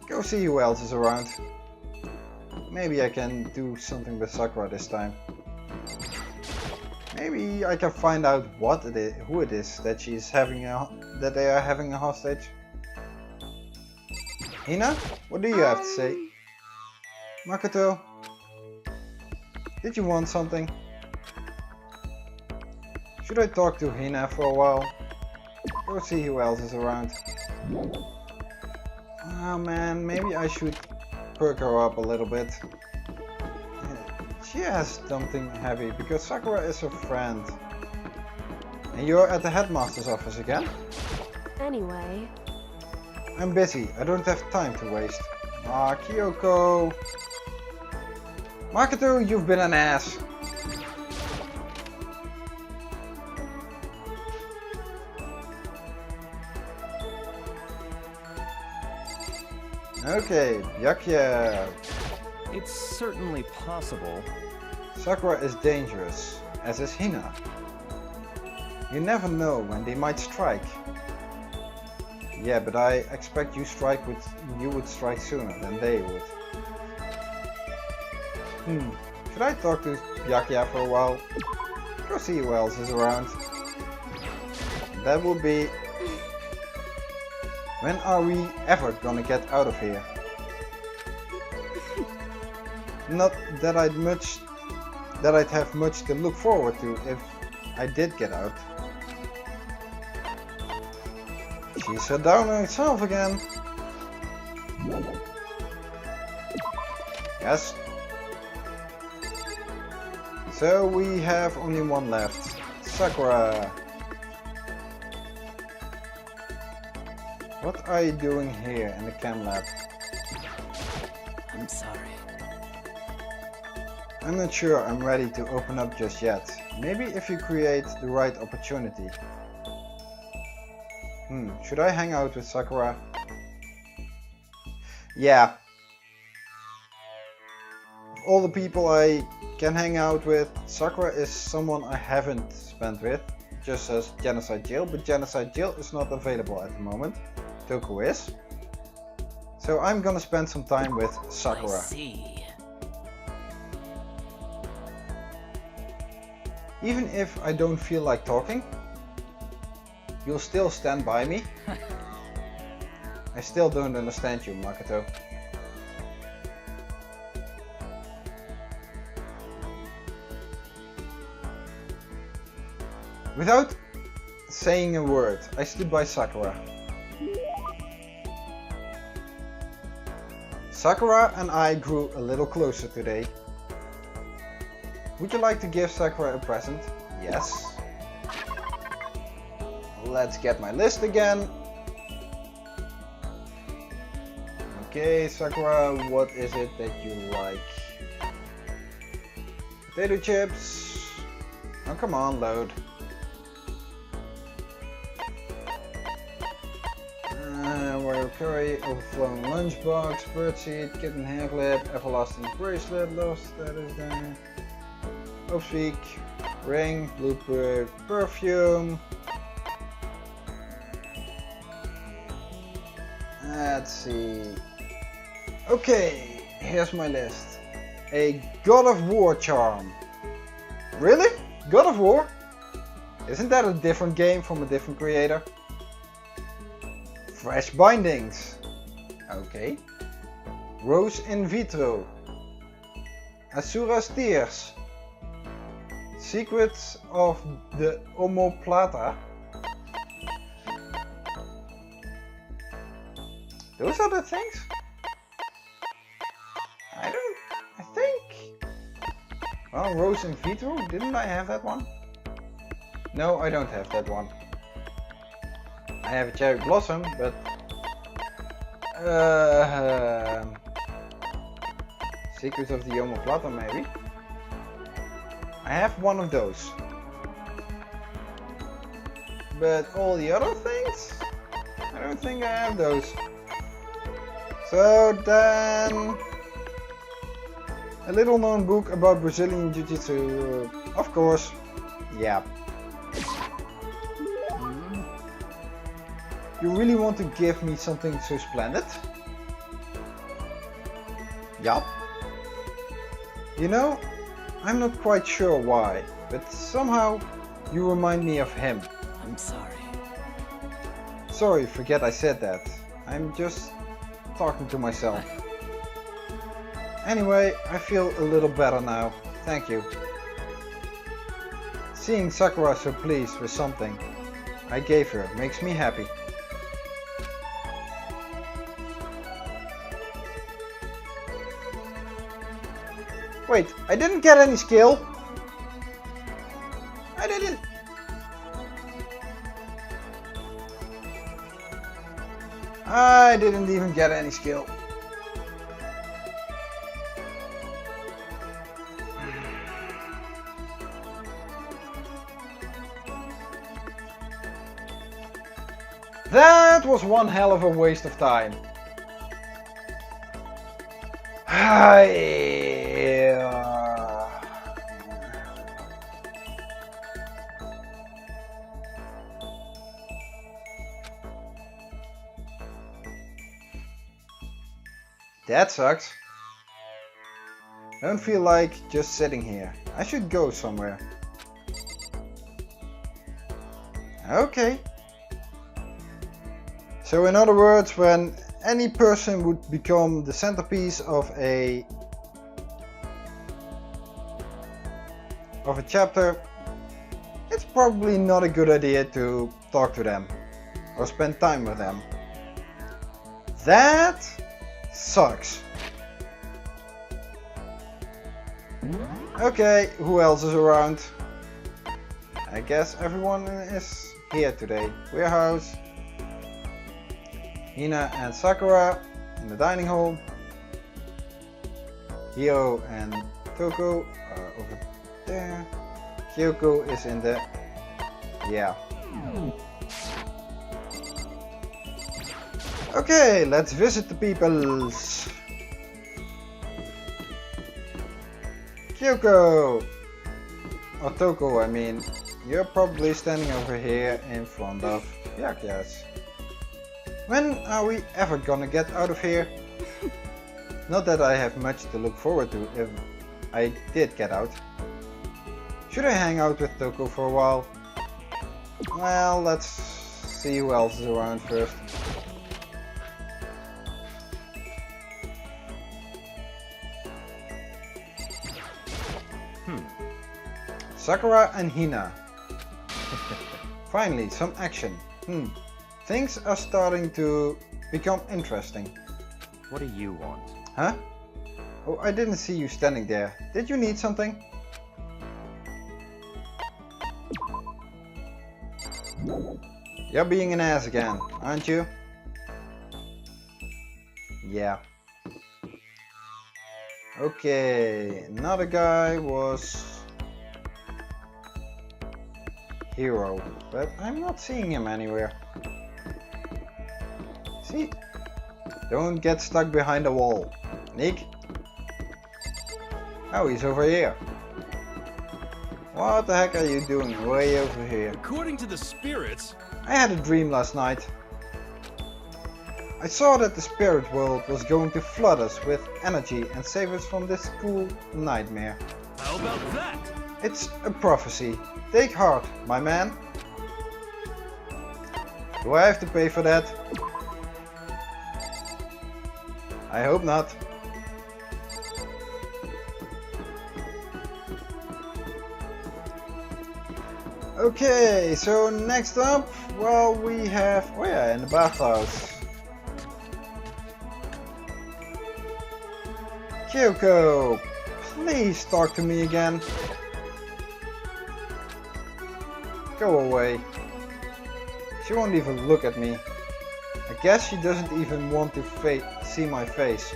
Go see who else is around. Maybe I can do something with Sakura this time. Maybe I can find out what it is, who it is that that they are having a hostage. Hina, what do you have to say? Makato, did you want something? Should I talk to Hina for a while? Go see who else is around. Oh man, maybe I should perk her up a little bit. She has something heavy because Sakura is her friend. And you're at the headmaster's office again? anyway. I'm busy, I don't have time to waste. Ah, Kyoko. Makato, you've been an ass. Okay, Byakuya. It's certainly possible. Sakura is dangerous, as is Hina. You never know when they might strike. Yeah, but I expect you would strike sooner than they would. Should I talk to Byakuya for a while? Go see who else is around. That would be... When are we ever gonna get out of here? Not that I'd have much to look forward to if I did get out. She's so down on herself again. Yes. So we have only one left. Sakura. What are you doing here in the chem lab? I'm sorry. I'm not sure I'm ready to open up just yet. Maybe if you create the right opportunity. Should I hang out with Sakura? Yeah. Of all the people I can hang out with, Sakura is someone I haven't spent with. Just as Genocide Jail, but Genocide Jail is not available at the moment. Toku is. So I'm gonna spend some time with Sakura. I see. Even if I don't feel like talking, you'll still stand by me. I still don't understand you, Makato. Without saying a word, I stood by Sakura. Sakura and I grew a little closer today. Would you like to give Sakura a present? Yes. Let's get my list again. Okay, Sakura, what is it that you like? Potato chips. Oh, come on, load. Royal curry, overflowing lunchbox, birdseed, kitten hair clip, everlasting bracelet, love status there. Obspeak, ring, bluebird, perfume. Let's see. Okay, here's my list. A God of War charm. Really? God of War? Isn't that a different game from a different creator? Fresh bindings. Okay. Rose in vitro. Asura's tears. Secrets of the omoplata. Those are the things? I think. Well, Rose in vitro, didn't I have that one? No, I don't have that one. I have a cherry blossom, but Secrets of the omoplata, maybe. I have one of those. But all the other things, I don't think I have those. So then, a little known book about Brazilian Jiu-Jitsu, of course. Yeah. You really want to give me something so splendid? Yup. You know, I'm not quite sure why, but somehow you remind me of him. I'm sorry. Sorry, forget I said that. I'm just talking to myself. Anyway, I feel a little better now. Thank you. Seeing Sakura so pleased with something I gave her makes me happy. Wait, I didn't get any skill. I didn't. I didn't even get any skill. That was one hell of a waste of time. That sucks. I don't feel like just sitting here. I should go somewhere. Okay. So in other words, when any person would become the centerpiece of a chapter, it's probably not a good idea to talk to them or spend time with them. That sucks. Okay, who else is around? I guess everyone is here today. Warehouse. Hina and Sakura in the dining hall. Hio and Toko are over there. Kyoko is in the... yeah. Okay, let's visit the peoples. Kyoko! Or Toko, I mean. You're probably standing over here in front of Byakuya's. When are we ever gonna get out of here? Not that I have much to look forward to if I did get out. Should I hang out with Toko for a while? Well, let's see who else is around first. Sakura and Hina. Finally, some action. Things are starting to become interesting. What do you want? Huh? Oh, I didn't see you standing there. Did you need something? You're being an ass again, aren't you? Yeah. Okay, another guy was Hero, but I'm not seeing him anywhere. See? Don't get stuck behind a wall. Nick? Oh, he's over here. What the heck are you doing way over here? According to the spirits, I had a dream last night. I saw that the spirit world was going to flood us with energy and save us from this cool nightmare. how about that? It's a prophecy. Take heart, my man. Do I have to pay for that? I hope not. Okay, so next up, well, we have, oh yeah, in the bathhouse. Kyoko, please talk to me again. Go away. She won't even look at me. I guess she doesn't even want to see my face.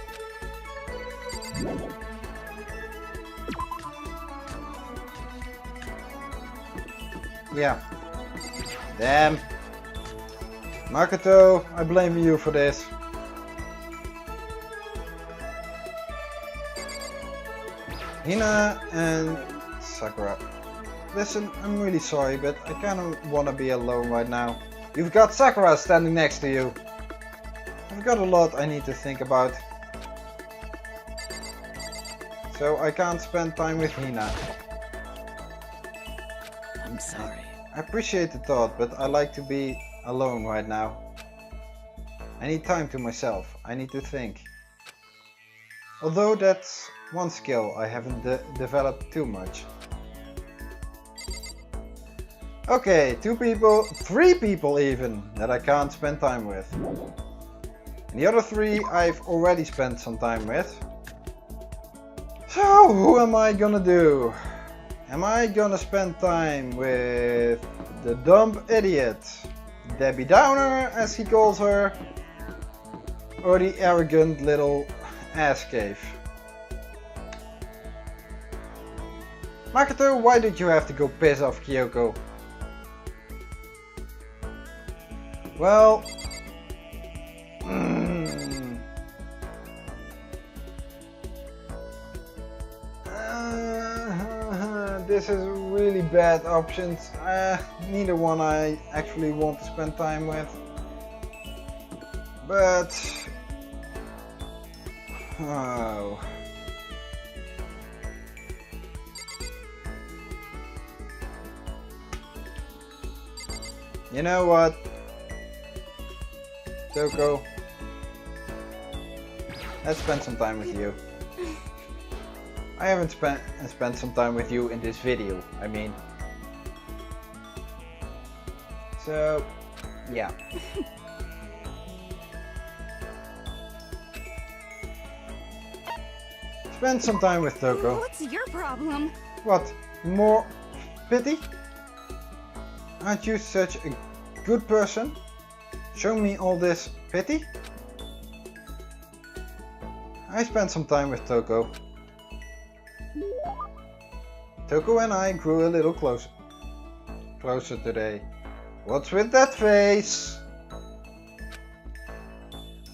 Yeah. Damn. Makato, I blame you for this. Hina and Sakura. Listen, I'm really sorry, but I kinda wanna be alone right now. You've got Sakura standing next to you. I've got a lot I need to think about. So I can't spend time with Hina. I'm sorry. I appreciate the thought, but I like to be alone right now. I need time to myself. I need to think. Although that's one skill I haven't developed too much. Okay, 2 people, 3 people even, that I can't spend time with. And the other 3 I've already spent some time with. So, who am I gonna do? Am I gonna spend time with the dumb idiot, Debbie Downer as he calls her, or the arrogant little ass cave? Makato, why did you have to go piss off Kyoko? Well, this is really bad options. Neither one I actually want to spend time with. But oh. You know what? Toko, let's spend some time with you. I haven't spent some time with you in this video, I mean. So, yeah. Spend some time with Toko. What's your problem? What? More pity? Aren't you such a good person? Show me all this pity? I spent some time with Toko. Toko and I grew a little closer today. What's with that face?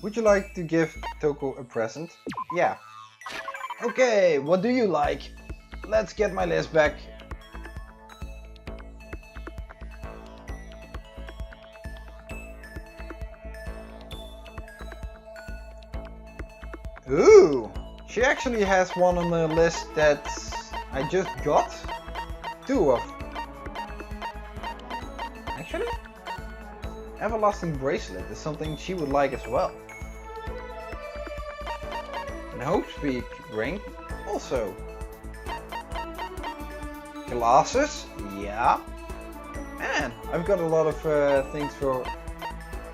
Would you like to give Toko a present? Yeah. Okay, what do you like? Let's get my list back. Ooh, she actually has one on the list that I just got 2 of. Actually, Everlasting Bracelet is something she would like as well. And Hopespeak Ring also. Glasses, yeah. Man, I've got a lot of things for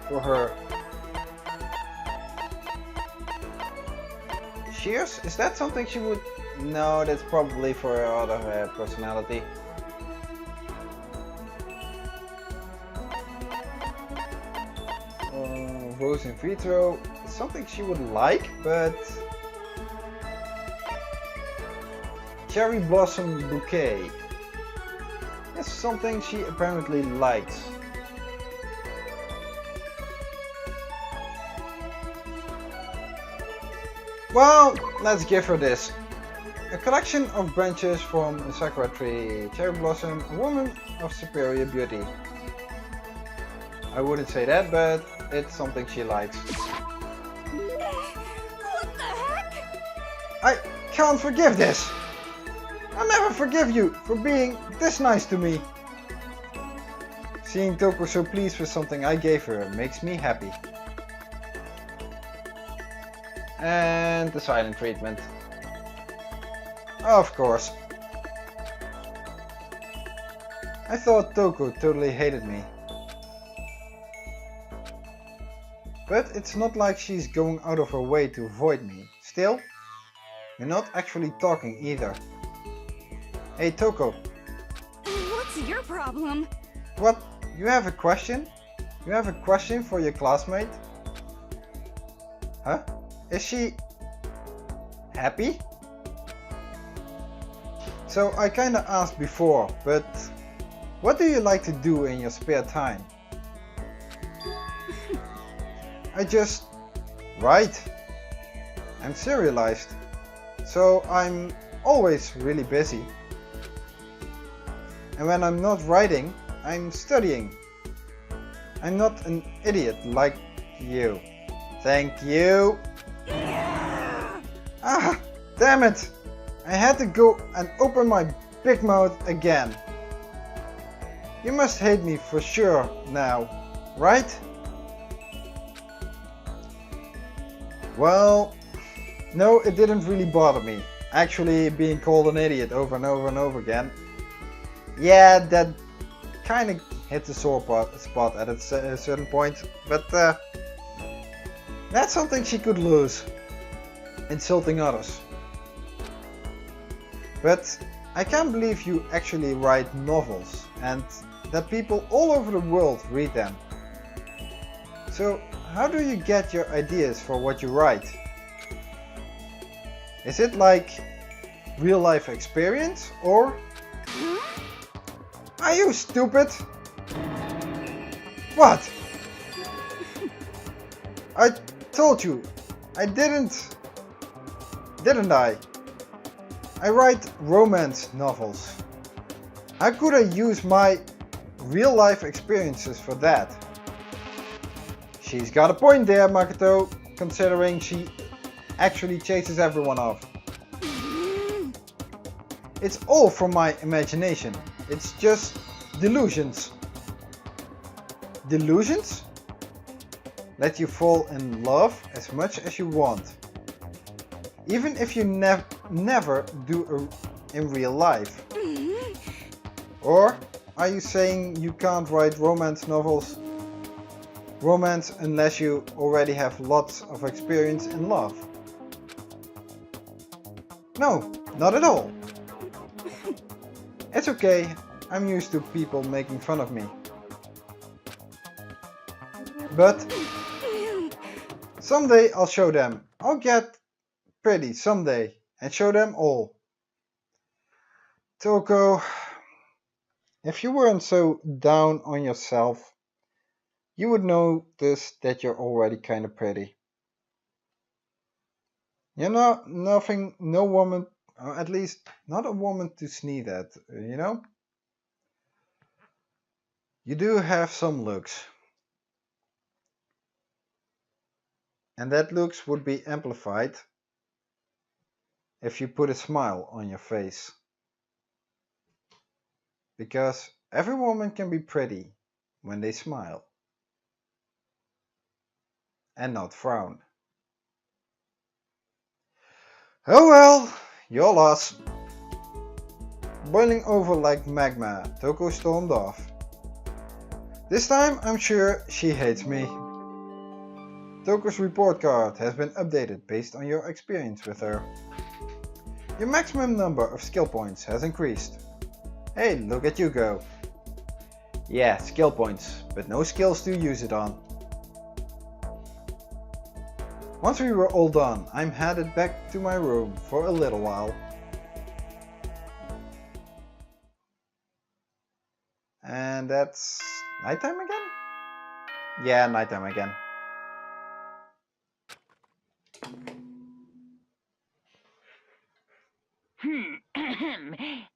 her. Shears? Is that something she would... No, that's probably for her other personality. Rose in vitro is something she would like, but... Cherry Blossom Bouquet is something she apparently likes. Well, let's give her this. A collection of branches from a sakura tree. Cherry Blossom, a woman of superior beauty. I wouldn't say that, but it's something she likes. What the heck? I can't forgive this! I'll never forgive you for being this nice to me. Seeing Toko so pleased with something I gave her makes me happy. And the silent treatment. Of course. I thought Toko totally hated me. But it's not like she's going out of her way to avoid me. Still, you're not actually talking either. Hey Toko. What's your problem? What? You have a question? You have a question for your classmate? Huh? Is she happy? So I kinda asked before, but what do you like to do in your spare time? I just write. I'm serialized, so I'm always really busy. And when I'm not writing, I'm studying. I'm not an idiot like you. Thank you. Ah, damn it! I had to go and open my big mouth again. You must hate me for sure now, right? Well, no, it didn't really bother me. Actually, being called an idiot over and over and over again. Yeah, that kind of hit the sore spot at a certain point, but that's something she could lose. Insulting others. But I can't believe you actually write novels and that people all over the world read them. So how do you get your ideas for what you write? Is it like real life experience or... Are you stupid? What? I told you, I didn't I? I write romance novels. How could I use my real life experiences for that? She's got a point there, Makato, considering she actually chases everyone off. It's all from my imagination. It's just delusions. Delusions? Let you fall in love as much as you want. Even if you never do in real life. Or are you saying you can't write romance novels? Romance unless you already have lots of experience in love? No, not at all. It's okay, I'm used to people making fun of me. But someday I'll show them. I'll get pretty someday and show them all. Toko, if you weren't so down on yourself, you would notice that you're already kinda pretty. You're not nothing, no woman, or at least not a woman to sneeze at, you know? You do have some looks. And that looks would be amplified if you put a smile on your face. Because every woman can be pretty when they smile. And not frown. Oh well, your loss. Boiling over like magma, Toko stormed off. This time I'm sure she hates me. Toko's report card has been updated based on your experience with her. Your maximum number of skill points has increased. Hey, look at you go. Yeah, skill points, but no skills to use it on. Once we were all done, I'm headed back to my room for a little while. And that's nighttime again? Yeah, nighttime again.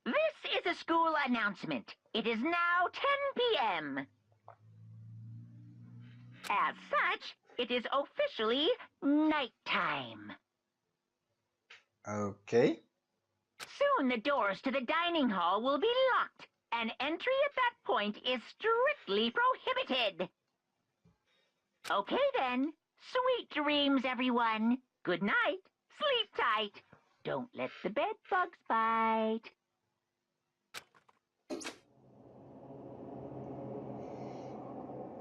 This is a school announcement. It is now 10 p.m. As such, it is officially nighttime. Okay. Soon the doors to the dining hall will be locked, and entry at that point is strictly prohibited. Okay then, sweet dreams everyone. Good night, sleep tight. Don't let the bed bugs bite.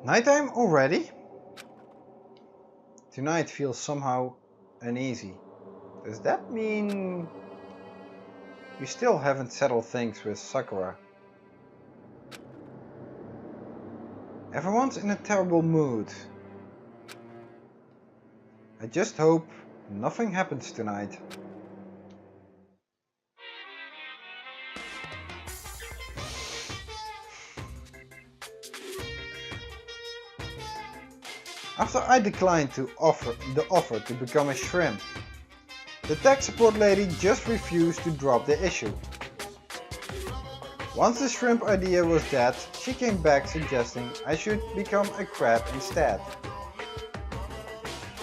Nighttime already? Tonight feels somehow uneasy. Does that mean we still haven't settled things with Sakura? Everyone's in a terrible mood. I just hope nothing happens tonight. After I declined the offer to become a shrimp, the tech support lady just refused to drop the issue. Once the shrimp idea was dead, she came back suggesting I should become a crab instead.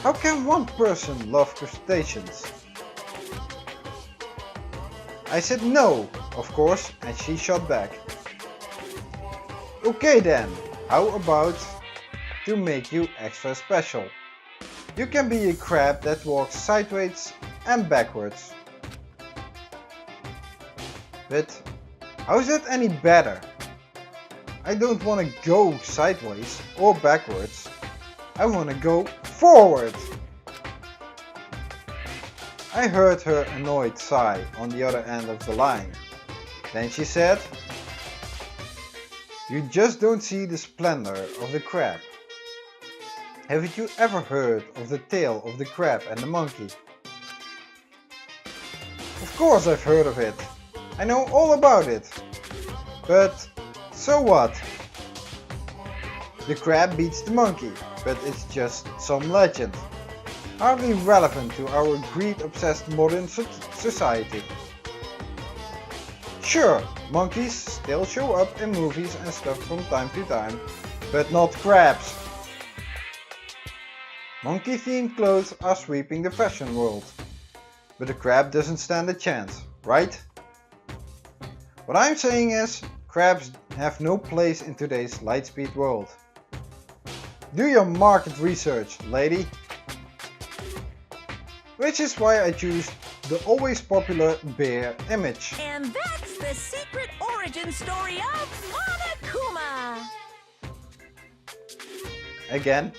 How can one person love crustaceans? I said no, of course, and she shot back. Okay then, how about to make you extra special? You can be a crab that walks sideways and backwards. But how's that any better? I don't want to go sideways or backwards. I want to go forward. I heard her annoyed sigh on the other end of the line. Then she said, "You just don't see the splendor of the crab. Haven't you ever heard of the tale of the crab and the monkey?" Of course I've heard of it. I know all about it. But so what? The crab beats the monkey, but it's just some legend. Hardly relevant to our greed-obsessed modern society. Sure, monkeys still show up in movies and stuff from time to time, but not crabs. Monkey-themed clothes are sweeping the fashion world, but the crab doesn't stand a chance, right? What I'm saying is, crabs have no place in today's lightspeed world. Do your market research, lady. Which is why I choose the always popular bear image. And that's the secret origin story of Monokuma! Again.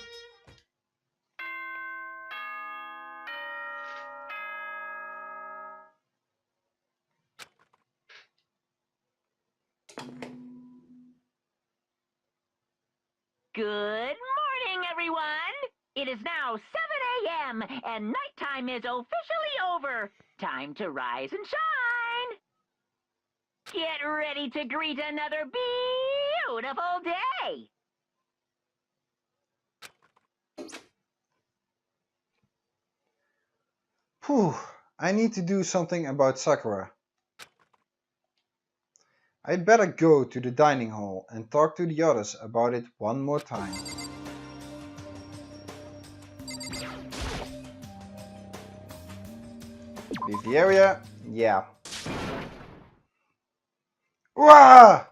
Good morning, everyone. It is now 7 a.m. and nighttime is officially over. Time to rise and shine. Get ready to greet another beautiful day. Phew, I need to do something about Sakura. I'd better go to the dining hall and talk to the others about it one more time. Leave the area? Yeah. Wah!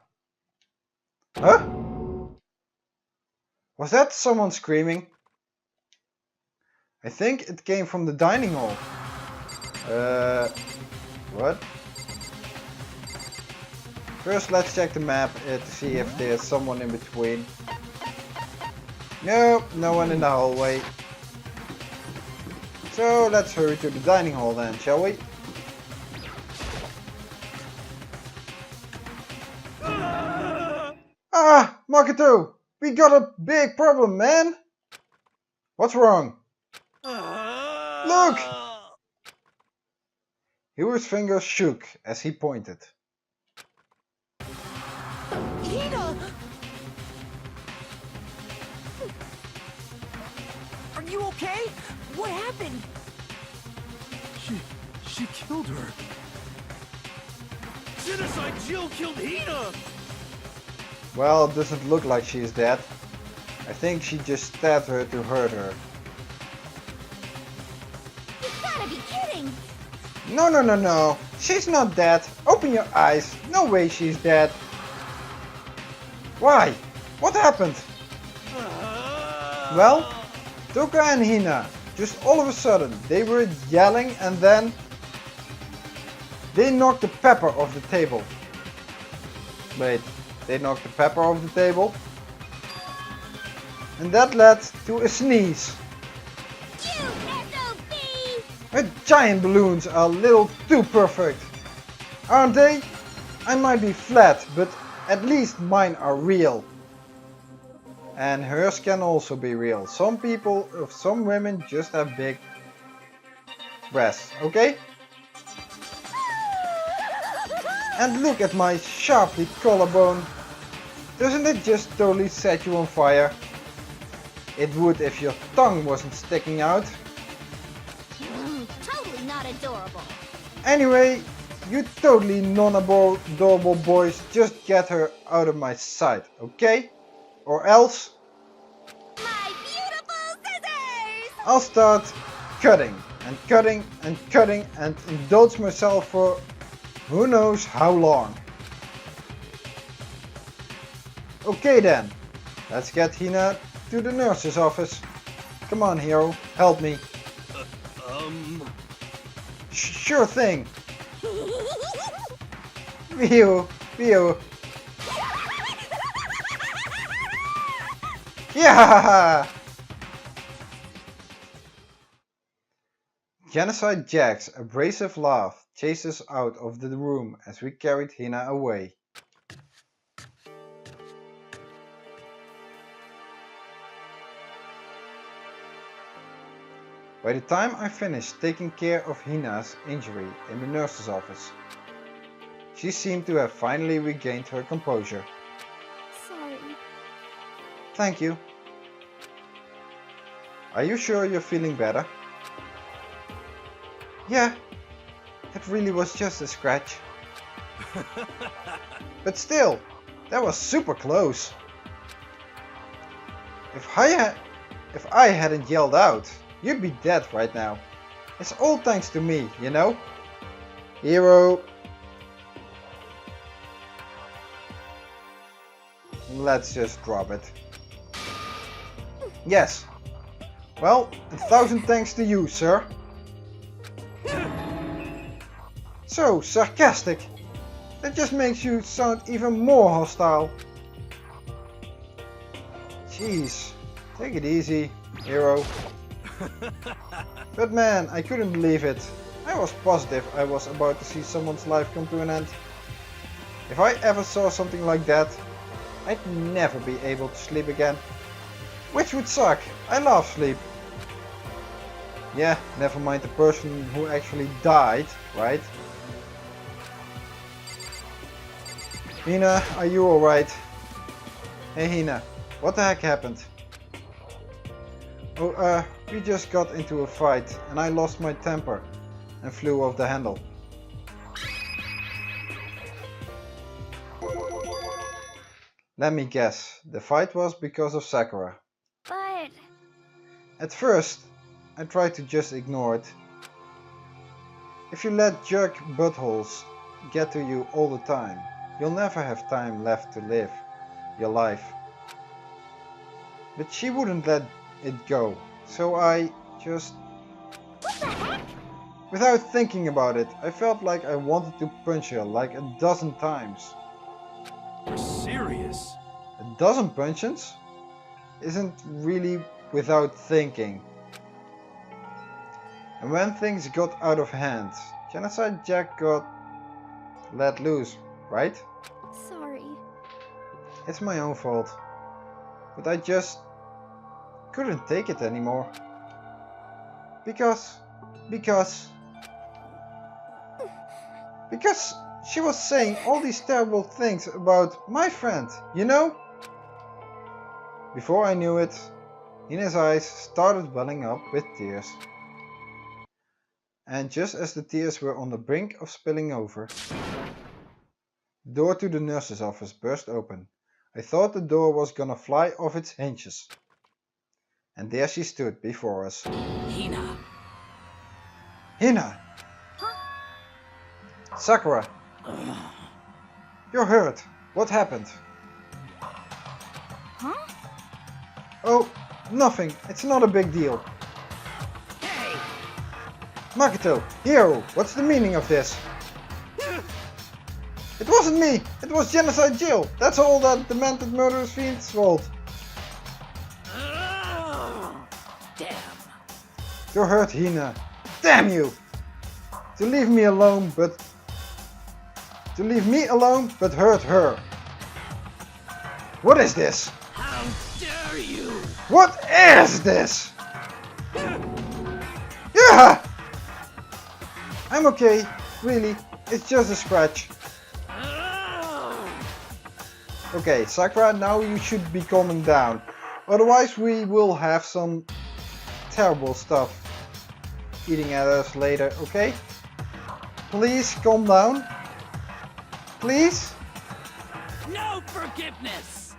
Huh? Was that someone screaming? I think it came from the dining hall. What? First let's check the map to see if there's someone in between. No, no one in the hallway. So let's hurry to the dining hall then, shall we? Ah, Makato! We got a big problem, man! What's wrong? Look! Hero's fingers shook as he pointed. Hina! Are you okay? What happened? She killed her. Genocide Jill killed Hina! Well, it doesn't look like she is dead. I think she just stabbed her to hurt her. You gotta be kidding! No. She's not dead. Open your eyes. No way she's dead. Why? What happened? Well, Toka and Hina, just all of a sudden, they were yelling and then they knocked the pepper off the table. Wait, they knocked the pepper off the table? And that led to a sneeze. You SOB! Her giant balloons are a little too perfect. Aren't they? I might be flat, but at least mine are real. And hers can also be real. Some women just have big breasts, okay? And look at my sharply collarbone. Doesn't it just totally set you on fire? It would if your tongue wasn't sticking out. Totally not adorable. Anyway, you totally non-adorable boys just get her out of my sight, okay? Or else My beautiful scissors! I'll start cutting and cutting and cutting and indulge myself for who knows how long. Okay then, let's get Hina to the nurse's office. Come on, hero, help me. Sure thing. View. Yeah! Genocide Jack's abrasive laugh chased us out of the room as we carried Hina away. By the time I finished taking care of Hina's injury in the nurse's office, she seemed to have finally regained her composure. Sorry. Thank you. Are you sure you're feeling better? Yeah, it really was just a scratch. But still, that was super close. If I hadn't yelled out, you'd be dead right now. It's all thanks to me, you know? Hero. Let's just drop it. Yes. Well, 1,000 thanks to you, sir. So sarcastic. That just makes you sound even more hostile. Jeez. Take it easy, hero. But man, I couldn't believe it. I was positive I was about to see someone's life come to an end. If I ever saw something like that, I'd never be able to sleep again. Which would suck. I love sleep. Yeah, never mind the person who actually died, right? Hina, are you alright? Hey Hina, what the heck happened? Oh, we just got into a fight and I lost my temper and flew off the handle. Let me guess, the fight was because of Sakura. But At first, I tried to just ignore it. If you let jerk buttholes get to you all the time, you'll never have time left to live your life. But she wouldn't let it go, so I just... Without thinking about it, I felt like I wanted to punch her like a dozen times. You're serious? A dozen punches? Isn't really without thinking. And when things got out of hand, Genocide Jack got let loose, right? sorry. It's my own fault. But I just couldn't take it anymore. Because she was saying all these terrible things about my friend, you know? Before I knew it, Hina's eyes started welling up with tears. And just as the tears were on the brink of spilling over, the door to the nurse's office burst open. I thought the door was gonna fly off its hinges. And there she stood before us. Hina. Hina! Sakura! You're hurt. What happened? Huh? Oh, nothing. It's not a big deal. Hey! Makato, Hero, what's the meaning of this? It wasn't me! It was Genocide Jill! That's all that demented murderous fiend's fault. Damn. You're hurt, Hina. Damn you! To leave me alone, but hurt her. What is this? How dare you! What is this? Yeah! I'm okay, really. It's just a scratch. Okay, Sakura, now you should be calming down. Otherwise we will have some terrible stuff eating at us later, okay? Please calm down. Please? No forgiveness!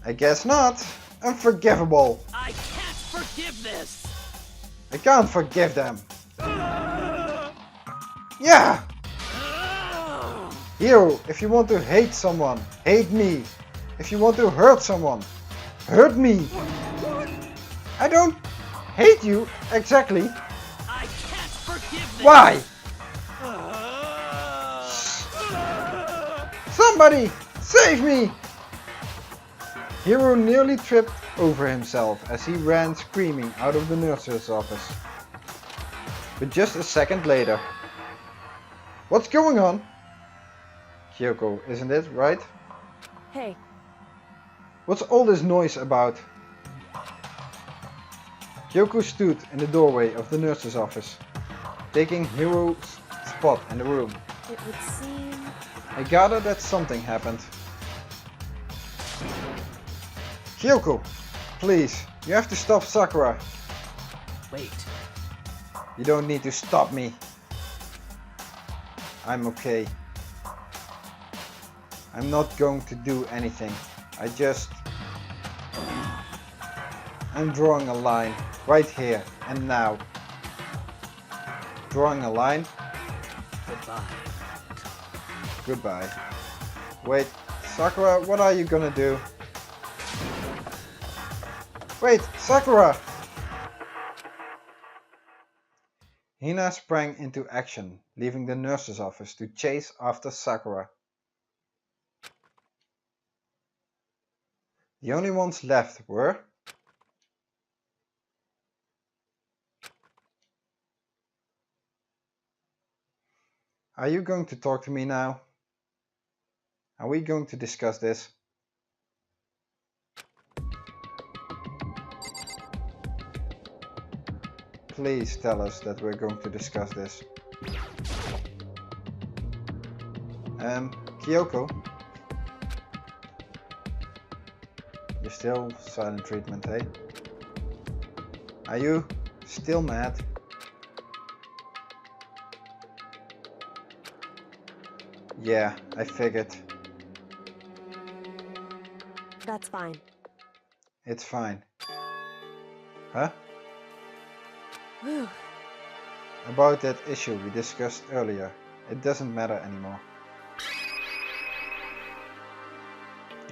I guess not. Unforgivable. I can't forgive this! I can't forgive them. Yeah! Hero, if you want to hate someone, hate me. If you want to hurt someone, hurt me. I don't hate you, exactly. I can't forgive this! Why? Somebody, save me! Hero nearly tripped over himself as he ran screaming out of the nurse's office. But just a second later... What's going on? Kyoko, isn't it, right? Hey, What's all this noise about? Kyoko stood in the doorway of the nurse's office, taking Hiro's spot in the room. It would seem... I gather that something happened. Kyoko, please, you have to stop Sakura. Wait. You don't need to stop me. I'm okay. I'm not going to do anything. I'm drawing a line right here and now. Drawing a line. Goodbye. Goodbye. Wait, Sakura, what are you gonna do? Wait, Sakura! Hina sprang into action, leaving the nurse's office to chase after Sakura. The only ones left were... Are you going to talk to me now? Are we going to discuss this? please tell us that we're going to discuss this. Kyoko? You're still silent treatment, eh? Are you still mad? Yeah, I figured. That's fine. It's fine. Huh? Whew. About that issue we discussed earlier. It doesn't matter anymore.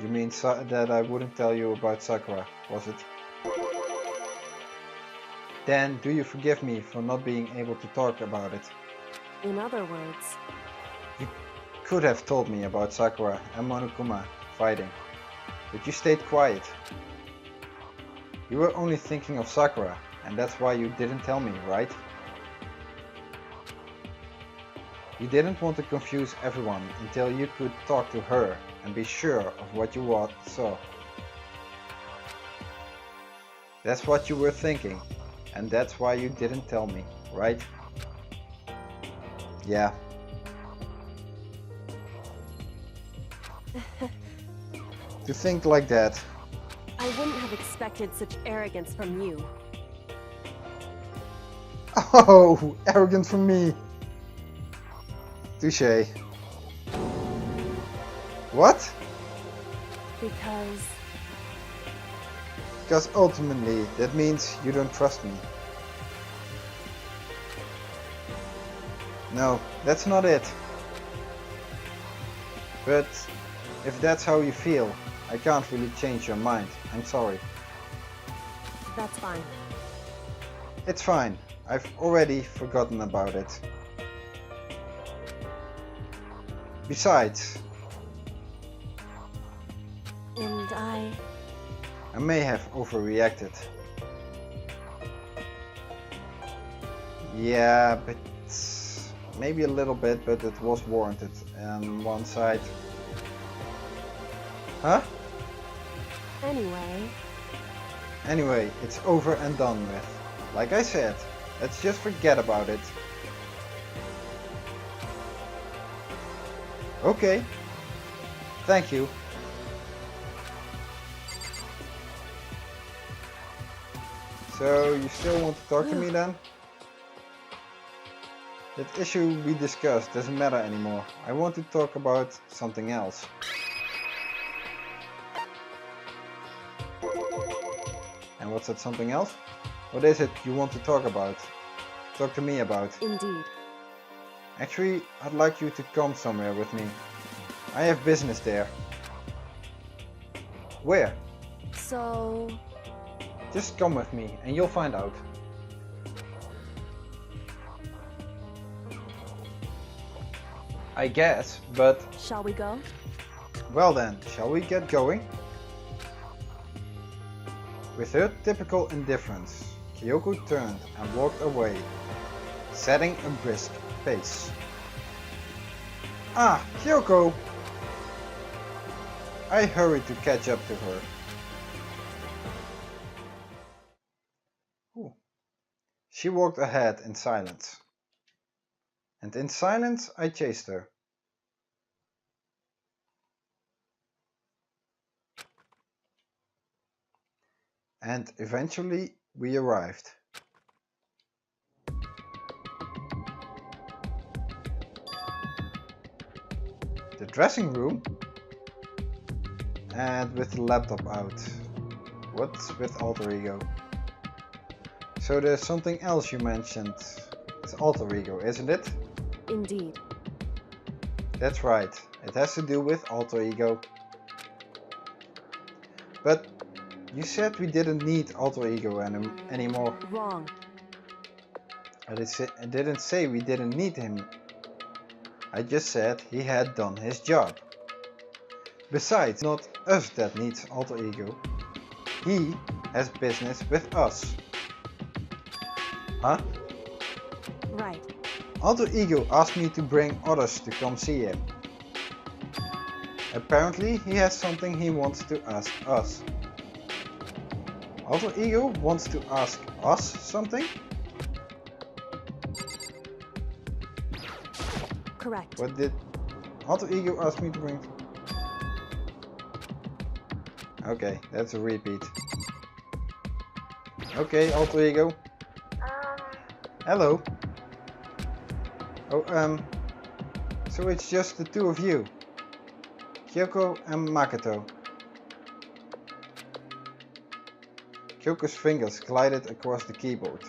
You mean that I wouldn't tell you about Sakura, was it? Then do you forgive me for not being able to talk about it? In other words, You could have told me about Sakura and Monokuma fighting, but you stayed quiet. You were only thinking of Sakura, and that's why you didn't tell me, right? You didn't want to confuse everyone until you could talk to her and be sure of what you saw. That's what you were thinking, and that's why you didn't tell me, right? Yeah. To think like that. I wouldn't have expected such arrogance from you. Oh, arrogant from me. Touché. What? Because ultimately that means you don't trust me. No, that's not it. But if that's how you feel, I can't really change your mind. I'm sorry. That's fine. It's fine. I've already forgotten about it. Besides, And I may have overreacted. Yeah, but maybe a little bit, but it was warranted on one side. Huh? Anyway, it's over and done with. Like I said, let's just forget about it. Okay. Thank you. So, you still want to talk to me then? That issue we discussed doesn't matter anymore. I want to talk about something else. And what's that something else? What is it you want to talk about? Talk to me about. indeed. Actually, I'd like you to come somewhere with me. I have business there. Where? So, Just come with me and you'll find out. I guess, but shall we go? well then, shall we get going? With her typical indifference, Kyoko turned and walked away, setting a brisk pace. Ah, Kyoko! I hurried to catch up to her. Ooh. She walked ahead in silence. And in silence I chased her. And eventually we arrived. The dressing room? And with the laptop out. What's with alter ego? So there's something else you mentioned. It's alter ego, isn't it? Indeed. That's right. It has to do with alter ego. But you said we didn't need alter ego anymore. Wrong. I didn't say we didn't need him. I just said he had done his job. Besides, not us that needs alter ego. He has business with us. Huh? Right. Alter ego asked me to bring others to come see him. Apparently he has something he wants to ask us. Alter ego wants to ask us something? Correct. What did Alter Ego ask me to bring? Okay, that's a repeat. Okay, Alter Ego. Hello. Oh, so it's just the two of you. Kyoko and Makato. Kyoko's fingers glided across the keyboard.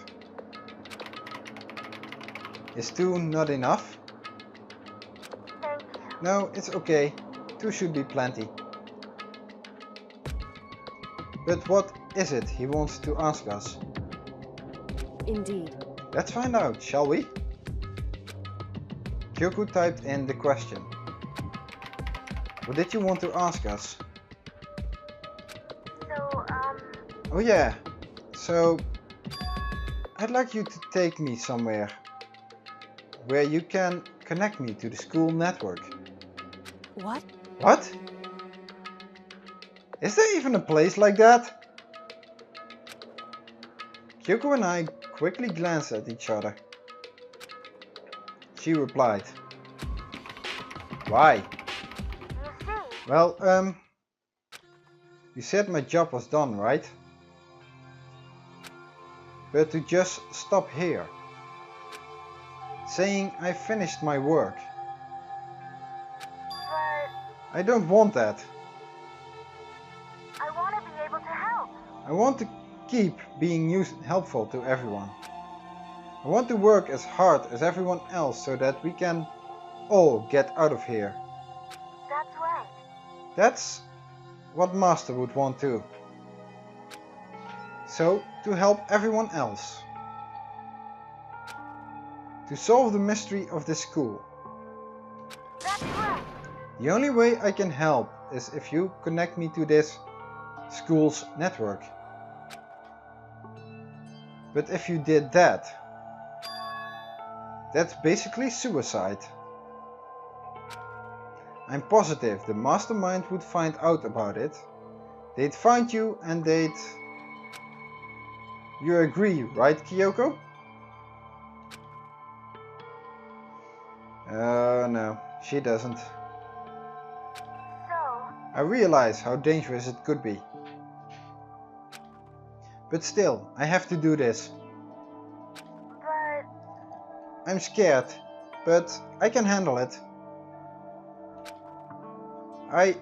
Is 2 not enough? Thank you. No, it's okay. 2 should be plenty. But what is it he wants to ask us? Indeed. Let's find out, shall we? Kyoko typed in the question. What did you want to ask us? So, Oh yeah, so I'd like you to take me somewhere where you can connect me to the school network. What? What? Is there even a place like that? Kyoko and I quickly glanced at each other. She replied, "Why?" you see, Well, you said my job was done, right? But to just stop here, saying I finished my work. but I don't want that. I want to be able to help. I want to keep being helpful to everyone. I want to work as hard as everyone else so that we can all get out of here. That's right. That's what Master would want too. So, to help everyone else. To solve the mystery of this school. That's right. The only way I can help is if you connect me to this school's network. But if you did that, that's basically suicide. I'm positive the mastermind would find out about it. They'd find you and they'd... You agree, right, Kyoko? No, she doesn't. So, I realize how dangerous it could be. But still, I have to do this. but I'm scared, but I can handle it. I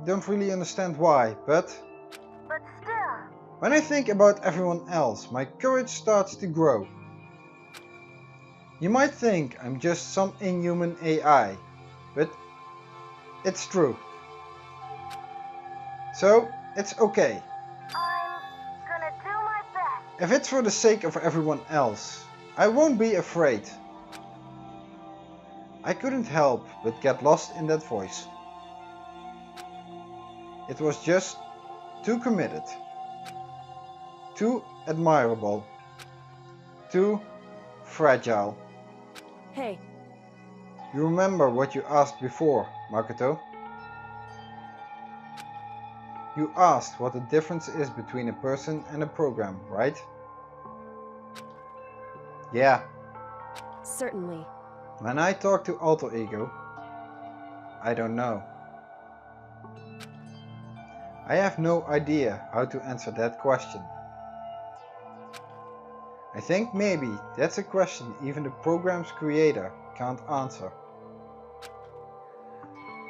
don't really understand why, but still, when I think about everyone else, my courage starts to grow. You might think I'm just some inhuman AI, but it's true. So, it's okay. I'm gonna do my best. If it's for the sake of everyone else, I won't be afraid. I couldn't help but get lost in that voice. It was just too committed, too admirable, too fragile. Hey, You remember what you asked before, Makato? You asked what the difference is between a person and a program, right? Yeah. certainly. When I talk to Alter Ego, I don't know. I have no idea how to answer that question. I think maybe that's a question even the program's creator can't answer.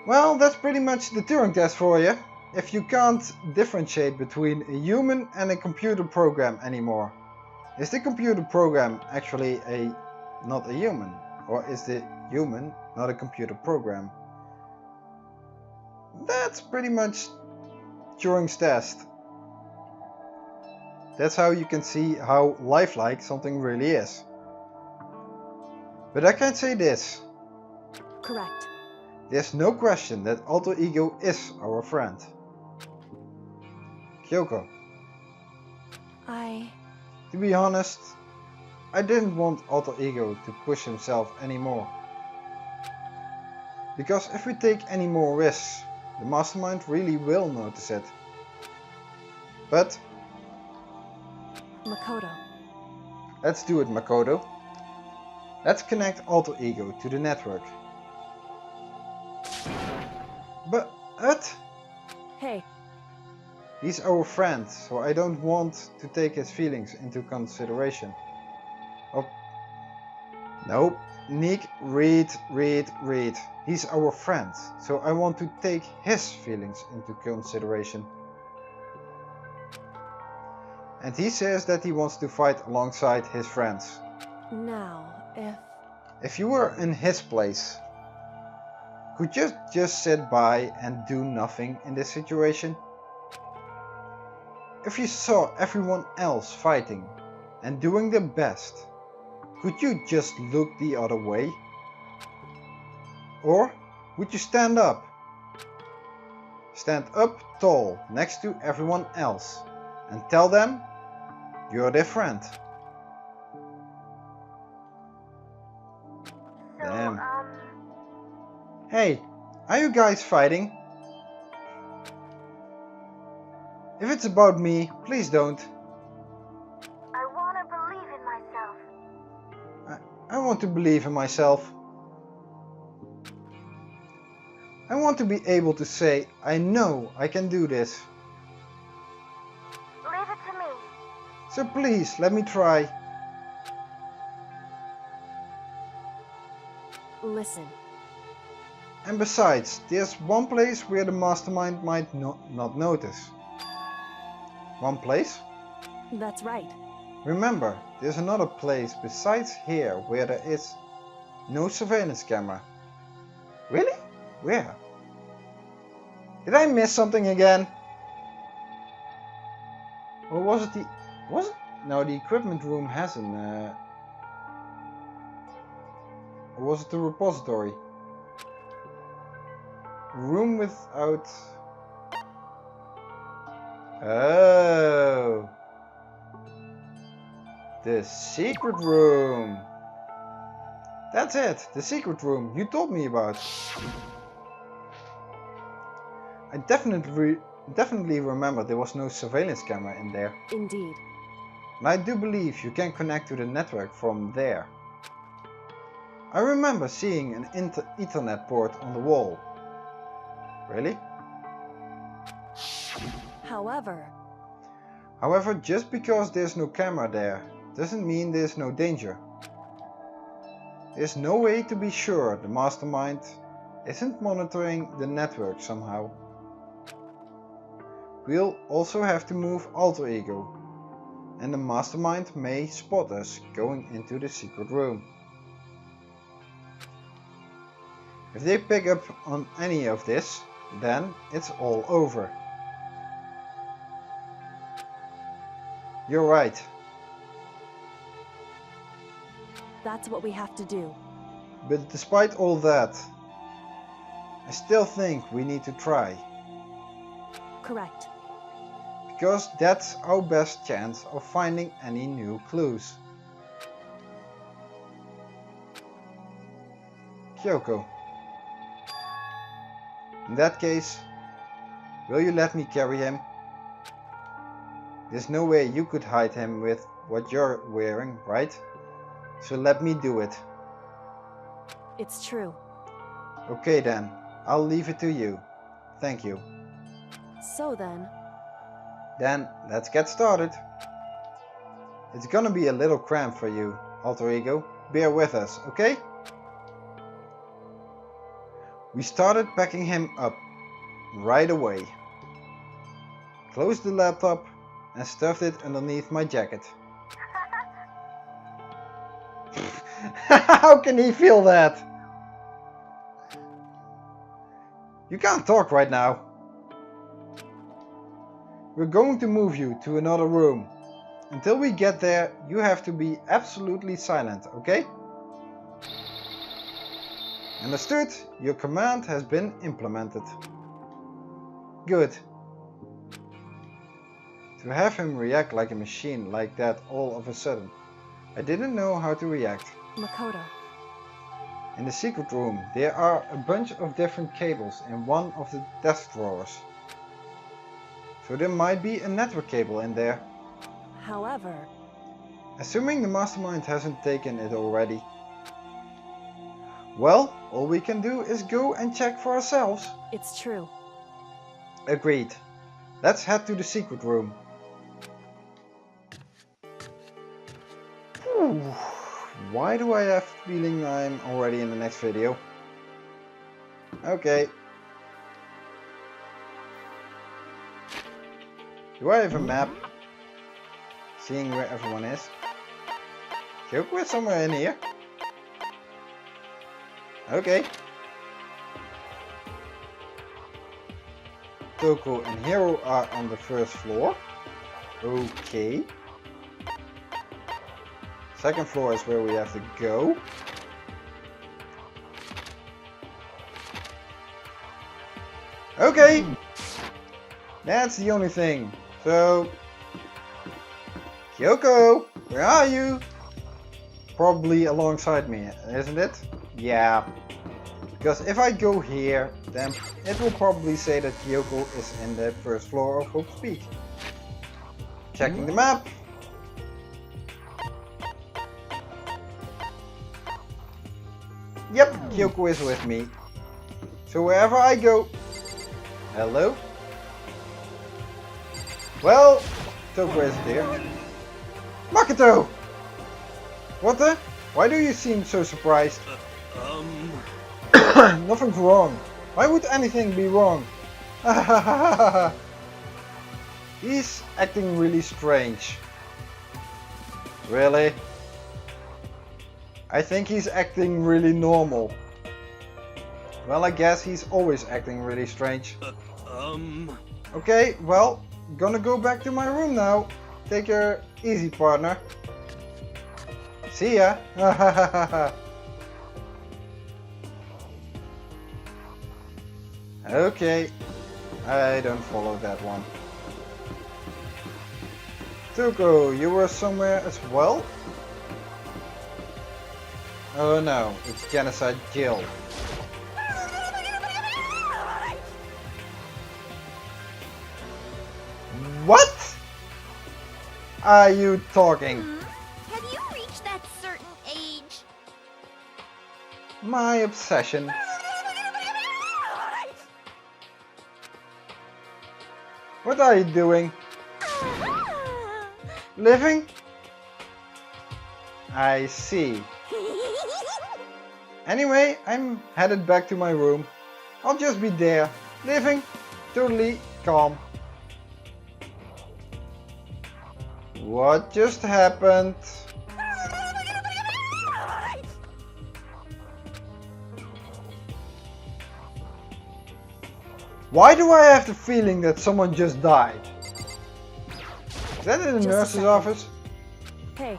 Well, that's pretty much the Turing test for you. If you can't differentiate between a human and a computer program anymore, is the computer program actually not a human? Or is the human not a computer program? That's pretty much Turing's test. That's how you can see how lifelike something really is. But I can say this. Correct. There's no question that Alter Ego is our friend. Kyoko, to be honest, I didn't want Alter Ego to push himself anymore. Because if we take any more risks, the mastermind really will notice it. But Makoto. let's do it, Makato. Let's connect Alter Ego to the network But... Hey, He's our friend, so I don't want to take his feelings into consideration. Oh. Nope. Nick, read. He's our friend, so I want to take his feelings into consideration. And he says that he wants to fight alongside his friends. now, If you were in his place, could you just sit by and do nothing in this situation? If you saw everyone else fighting and doing their best, could you just look the other way? Or would you stand up? Stand up tall next to everyone else and tell them you're their friend. So, Damn. Hey, are you guys fighting? If it's about me, please don't. I want to believe in myself. I want to believe in myself. I want to be able to say, I know I can do this. Leave it to me. So please, let me try. listen. And besides, there's one place where the mastermind might not notice. One place? That's right. Remember, there's another place besides here where there is no surveillance camera. Really? Where? Did I miss something again? Or was it no, the equipment room has an or was it the repository? Room without... Oh, the secret room. That's it, the secret room you told me about. I definitely remember there was no surveillance camera in there. Indeed. And I do believe you can connect to the network from there. I remember seeing an Ethernet port on the wall. Really? However, just because there's no camera there, doesn't mean there's no danger. There's no way to be sure the mastermind isn't monitoring the network somehow. We'll also have to move Alter Ego, and the mastermind may spot us going into the secret room. If they pick up on any of this, then it's all over. You're right. That's what we have to do. But despite all that, I still think we need to try. Correct. Because that's our best chance of finding any new clues. Kyoko. In that case, will you let me carry him? There's no way you could hide him with what you're wearing, right? So let me do it. It's true. Okay then, I'll leave it to you. Thank you. So then... Then, let's get started. It's gonna be a little cramped for you, Alter Ego. Bear with us, okay? We started packing him up right away. Closed the laptop and stuffed it underneath my jacket. How can he feel that? You can't talk right now. We're going to move you to another room. Until we get there, you have to be absolutely silent, okay? Understood? Your command has been implemented. Good. To have him react like a machine like that all of a sudden, I didn't know how to react. Makato. In the secret room, there are a bunch of different cables in one of the desk drawers. So there might be a network cable in there. However... Assuming the mastermind hasn't taken it already. Well, all we can do is go and check for ourselves. It's true. Agreed. Let's head to the secret room. Whew. Why do I have the feeling I'm already in the next video? Okay. Do I have a map? Seeing where everyone is. Kyoko is somewhere in here. Okay. Toko and Hiro are on the first floor. Okay. Second floor is where we have to go. Okay. That's the only thing. So, Kyoko, where are you? Probably alongside me, isn't it? Yeah. Because if I go here, then it will probably say that Kyoko is in the first floor of Hope's Peak. Checking the map. Yep, Kyoko is with me. So wherever I go... Hello? Well, Toko isn't here. Makato! What the? Why do you seem so surprised? Nothing's wrong. Why would anything be wrong? He's acting really strange. Really? I think he's acting really normal. Well, I guess he's always acting really strange. Okay, well, gonna go back to my room now. Take her easy, partner. See ya. Okay, I don't follow that one. Toko, you were somewhere as well? Oh no, it's Genocide Jill. What are you talking? Have you reached that certain age? My obsession. What are you doing? Living? I see. Anyway, I'm headed back to my room. I'll just be there, living, totally calm. What just happened? Why do I have the feeling that someone just died? Is that in the nurse's office? Hey,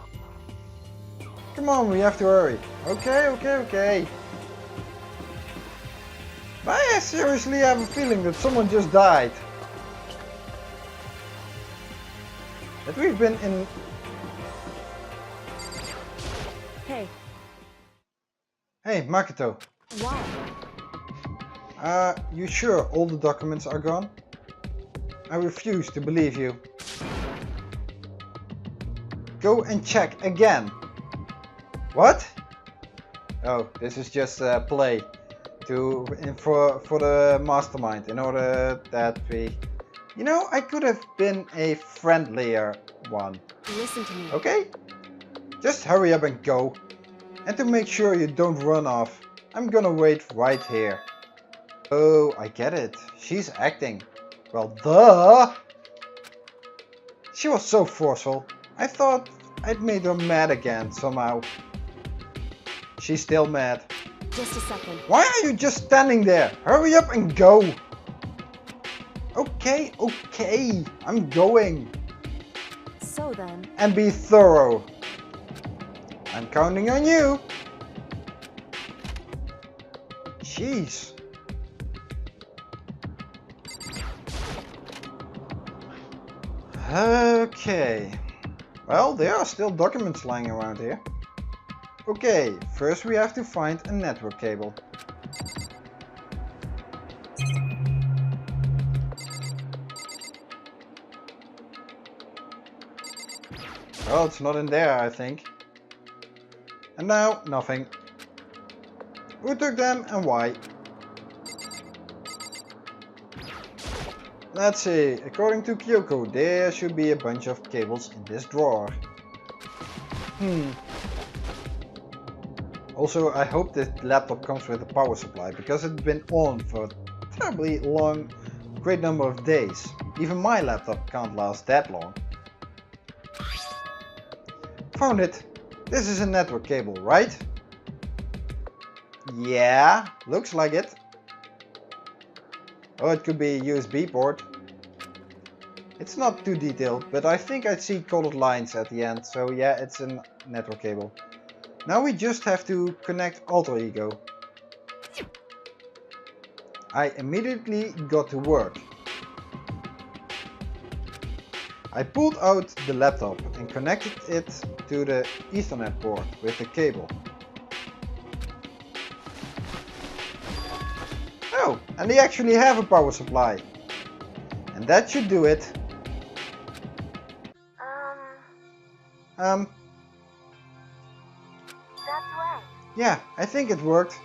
Come on, we have to hurry. Okay. But I seriously have a feeling that someone just died. That we've been in... hey, Hey, Makato. why? You sure all the documents are gone? I refuse to believe you. Go and check again. What? Oh, this is just a play for the mastermind in order that we... You know, I could have been a friendlier one. Listen to me. Okay? Just hurry up and go. And to make sure you don't run off, I'm gonna wait right here. Oh, I get it. She's acting. Well, duh! She was so forceful. I thought I'd made her mad again somehow. She's still mad. Just a second. Why are you just standing there? Hurry up and go! Okay, I'm going. So then, And be thorough. I'm counting on you. Jeez. Okay. Well, there are still documents lying around here. Okay, first we have to find a network cable. Well, it's not in there, I think. And now, nothing. Who took them and why? Let's see, according to Kyoko, there should be a bunch of cables in this drawer. Also, I hope this laptop comes with a power supply, because it's been on for a terribly long, great number of days. Even my laptop can't last that long. Found it! This is a network cable, right? Yeah, looks like it. Oh, it could be a USB port. It's not too detailed, but I think I see colored lines at the end, so yeah, it's a network cable. Now we just have to connect Alter Ego. I immediately got to work. I pulled out the laptop and connected it to the Ethernet port with the cable. Oh, and they actually have a power supply. And that should do it. That's right. Yeah, I think it worked.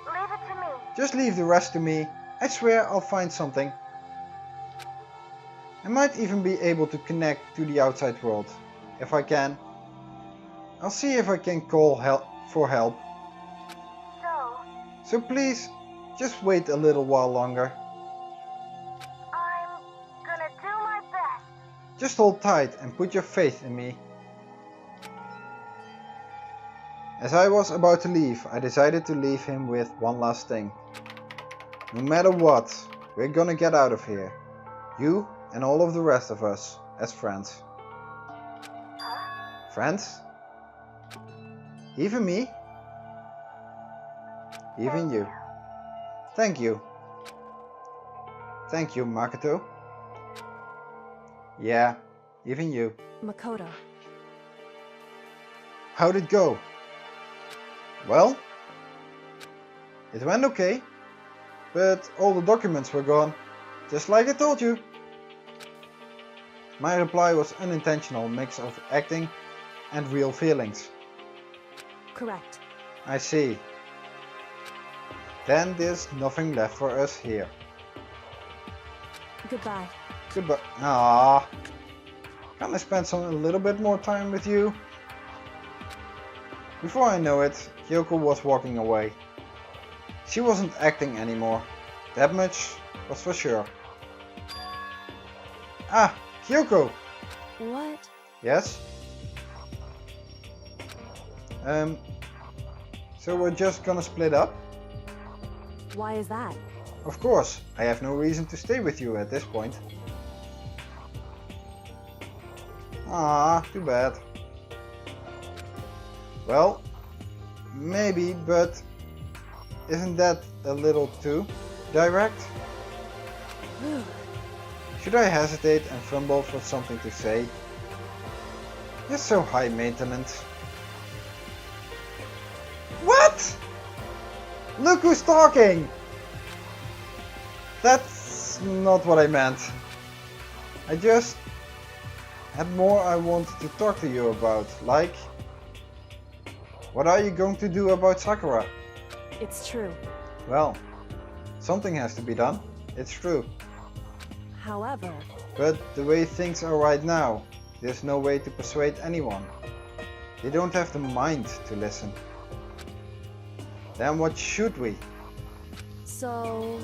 Leave it to me. Just leave the rest to me. I swear I'll find something. I might even be able to connect to the outside world. If I can. I'll see if I can call for help. So please, just wait a little while longer. I'm gonna do my best. Just hold tight and put your faith in me. As I was about to leave, I decided to leave him with one last thing. No matter what, we're gonna get out of here. You and all of the rest of us as friends. Huh? Friends? Even me? Even you. Thank you. Thank you, Makato. Yeah, even you. Makoto. How'd it go? Well, it went okay, but all the documents were gone, just like I told you. My reply was unintentional mix of acting and real feelings. Correct. I see. Then there's nothing left for us here. Goodbye. Goodbye. Ah, can I spend a little bit more time with you? Before I know it, Kyoko was walking away. She wasn't acting anymore. That much was for sure. Ah, Kyoko! What? Yes? So we're just gonna split up? Why is that? Of course, I have no reason to stay with you at this point. Ah, too bad. Well, maybe, but isn't that a little too direct? Should I hesitate and fumble for something to say? You're so high maintenance. What? Look who's talking! That's not what I meant. I just had more I wanted to talk to you about, like... What are you going to do about Sakura? It's true. Well, something has to be done. It's true. However... But the way things are right now, there's no way to persuade anyone. They don't have the mind to listen. Then what should we? So...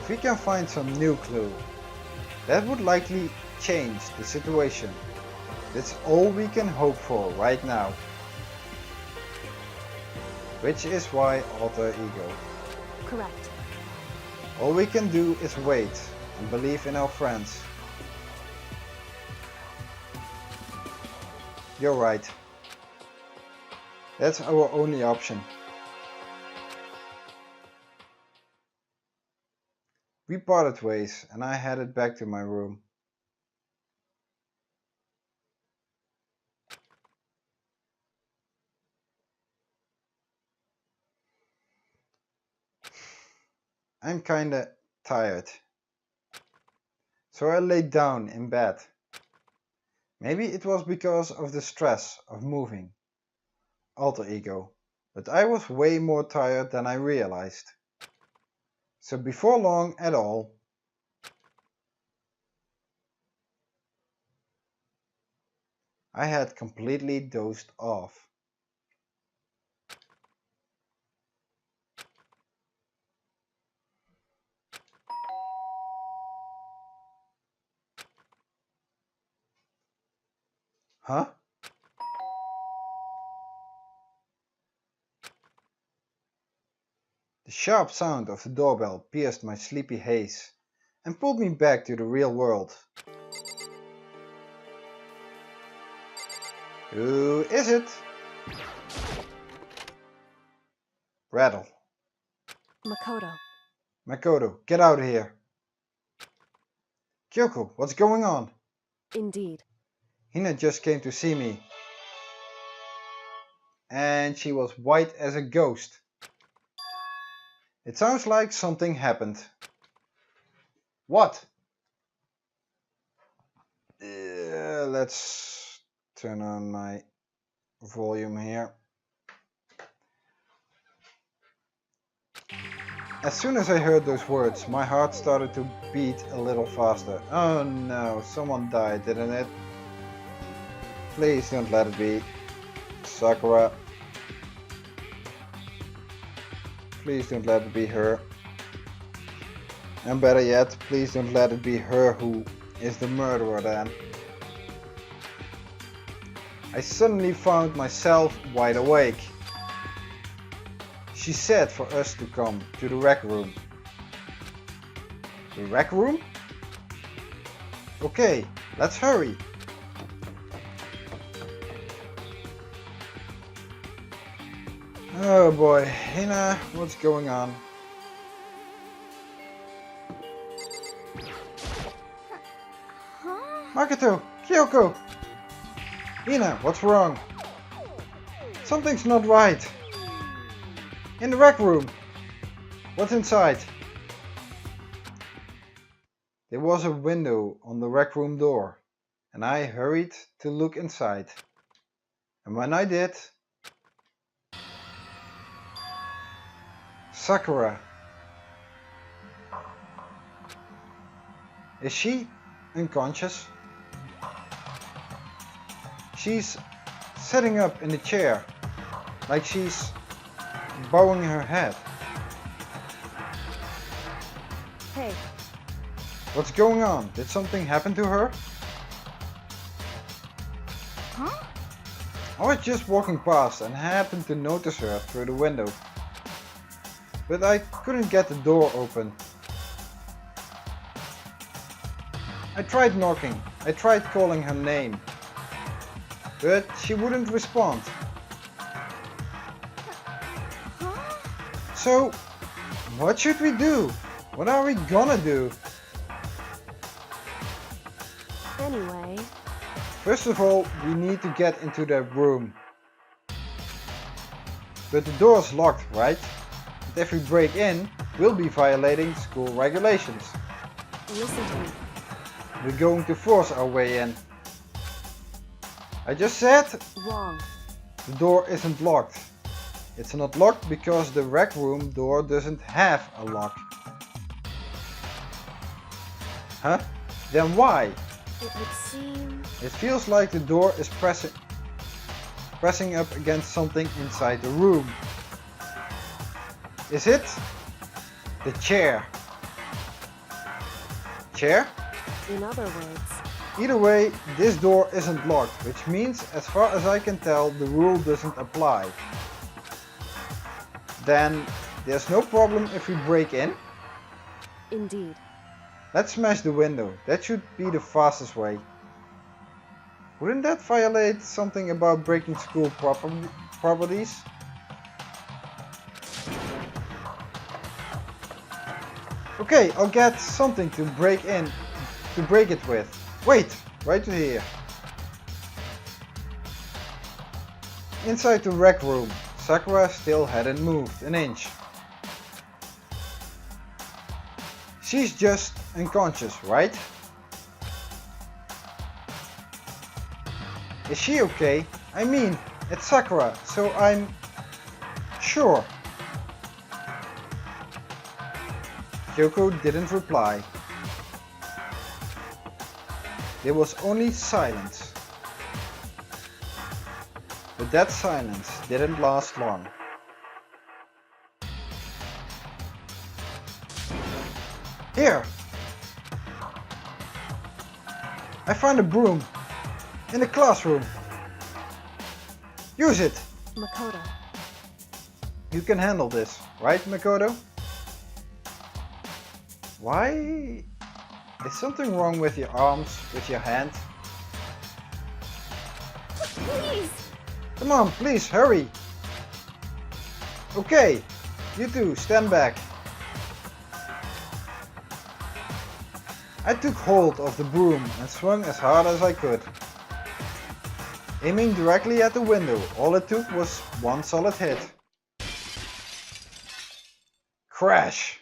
If we can find some new clue, that would likely change the situation. That's all we can hope for right now. Which is why Alter Ego. Correct. All we can do is wait and believe in our friends. You're right. That's our only option. We parted ways and I headed back to my room. I'm kinda tired. So I laid down in bed. Maybe it was because of the stress of moving. Alter Ego. but I was way more tired than I realized. So before long at all, I had completely dozed off. Huh? The sharp sound of the doorbell pierced my sleepy haze and pulled me back to the real world. Who is it? Rattle. Makoto. Makato, get out of here. Kyoko, what's going on? Indeed. Hina just came to see me. And she was white as a ghost. It sounds like something happened. What? Let's turn on my volume here. As soon as I heard those words, my heart started to beat a little faster. Oh no, someone died, didn't it? Please don't let it be Sakura. Please don't let it be her. And better yet, please don't let it be her who is the murderer then. I suddenly found myself wide awake. She said for us to come to the rec room. The rec room? Okay, let's hurry. Oh boy, Hina, what's going on? Makato, Kyoko! Hina, what's wrong? Something's not right. In the rec room. What's inside? There was a window on the rec room door, and I hurried to look inside. And when I did, Sakura. Is she unconscious? She's sitting up in the chair, like she's bowing her head. Hey. What's going on? Did something happen to her? Huh? I was just walking past and happened to notice her through the window. But I couldn't get the door open. I tried knocking. I tried calling her name. But she wouldn't respond. So, what should we do? What are we gonna do? Anyway. First of all, we need to get into that room. But the door's locked, right? And if we break in, we'll be violating school regulations. Listen to me. We're going to force our way in. I just said Wrong. the door isn't locked. It's not locked because the rec room door doesn't have a lock. Huh? Then why? It would seem... It feels like the door is pressing up against something inside the room. Is it? The chair. Chair? In other words... Either way, this door isn't locked, which means, as far as I can tell, the rule doesn't apply. Then, there's no problem if we break in? Indeed. Let's smash the window. That should be the fastest way. Wouldn't that violate something about breaking school properties? Okay, I'll get something to break it with. Wait, right here. Inside the rec room, Sakura still hadn't moved an inch. She's just unconscious, right? Is she okay? I mean, it's Sakura, so I'm sure. Kyoko didn't reply. There was only silence. But that silence didn't last long. Here! I found a broom in the classroom. Use it! Makoto. You can handle this, right, Makato? Why? Is something wrong with your arms, with your hand? Please! Come on, please, hurry! Okay, you two, stand back. I took hold of the broom and swung as hard as I could. Aiming directly at the window, all it took was one solid hit. Crash!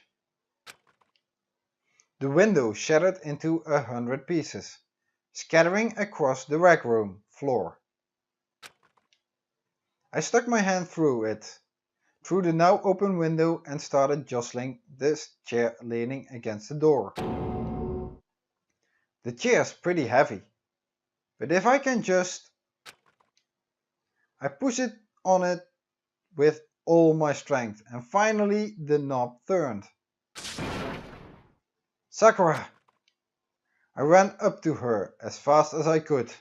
The window shattered into 100 pieces, scattering across the rec room floor. I stuck my hand through it, through the now open window, and started jostling this chair leaning against the door. The chair's pretty heavy, but if I can just... I push it on it with all my strength, and finally the knob turned. Sakura! I ran up to her as fast as I could.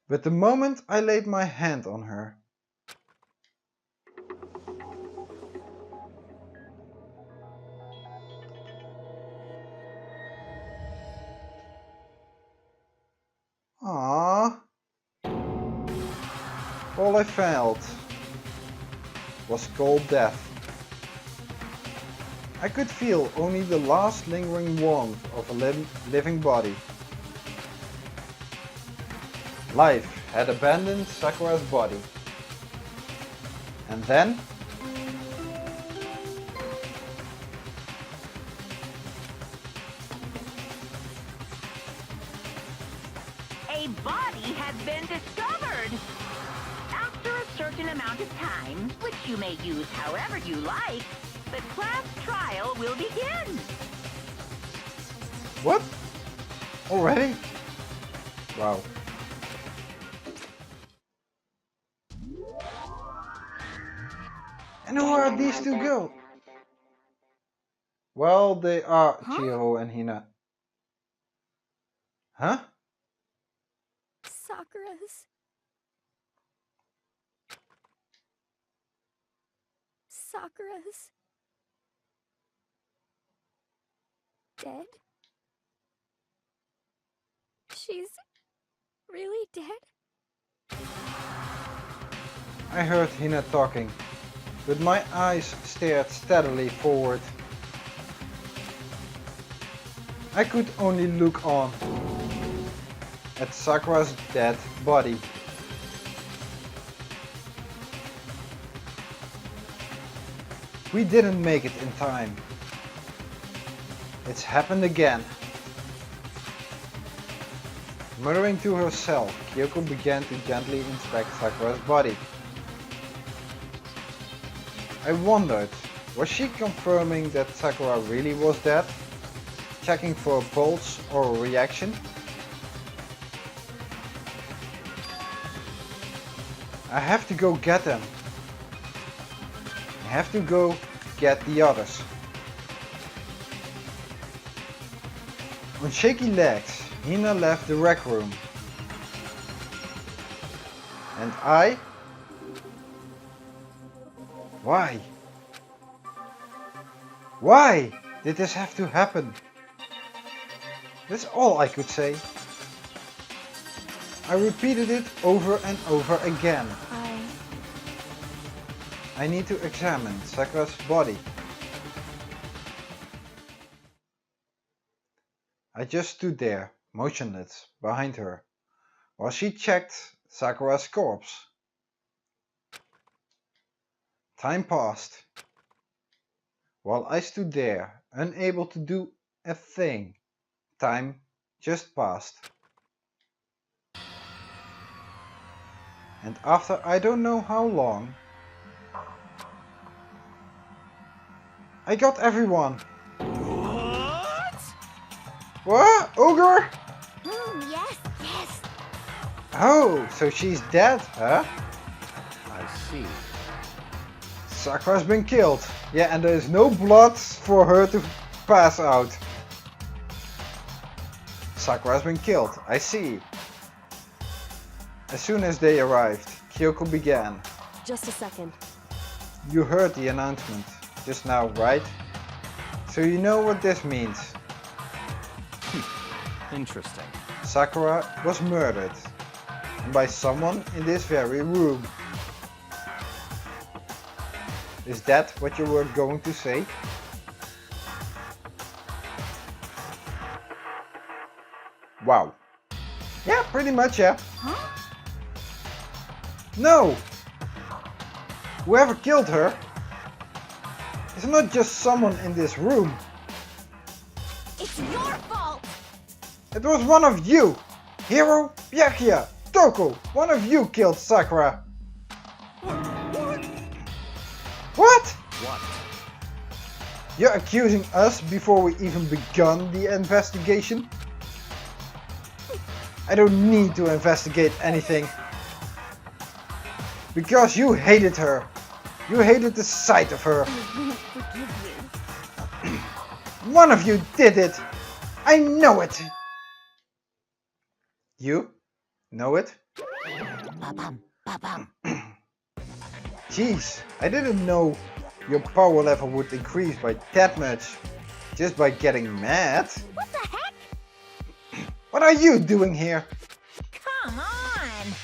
But the moment I laid my hand on her, ah, all I felt was cold death. I could feel only the last lingering warmth of a living body. Life had abandoned Sakura's body. And then... A body has been discovered! After a certain amount of time, which you may use however you like, the class trial will begin. What? Already? Wow. And who are these two girls? Well, they are Chihiro and Hina. Huh? Sakura's dead? She's really dead? I heard Hina talking, but my eyes stared steadily forward. I could only look on at Sakura's dead body. We didn't make it in time. It's happened again. Muttering to herself, Kyoko began to gently inspect Sakura's body. I wondered, was she confirming that Sakura really was dead? Checking for a pulse or a reaction? I have to go get them. I have to go get the others. On shaky legs, Hina left the rec room. And I? Why? Why did this have to happen? That's all I could say. I repeated it over and over again. I need to examine Sakura's body. I just stood there, motionless, behind her, while she checked Sakura's corpse. Time passed. While I stood there, unable to do a thing, time just passed. And after I don't know how long, I got everyone. What? What? Ogre? Yes, yes. Oh, so she's dead, huh? I see. Sakura's been killed. Yeah, and there's no blood for her to pass out. Sakura's been killed, I see. As soon as they arrived, Kyoko began. Just a second. You heard the announcement just now, right? So you know what this means. Interesting. Sakura was murdered. And by someone in this very room. Is that what you were going to say? Wow. Yeah, pretty much, yeah. Huh? No! Whoever killed her is not just someone in this room. It's your fault. It was one of you! Hiro, Byakuya, Toko, one of you killed Sakura. What? What? You're accusing us before we even begun the investigation? I don't need to investigate anything. Because you hated her. You hated the sight of her. I won't forgive you. One of you did it. I know it. You know it? Ba-bum, ba-bum. Jeez, I didn't know your power level would increase by that much. Just by getting mad. What the heck? What are you doing here? Come on!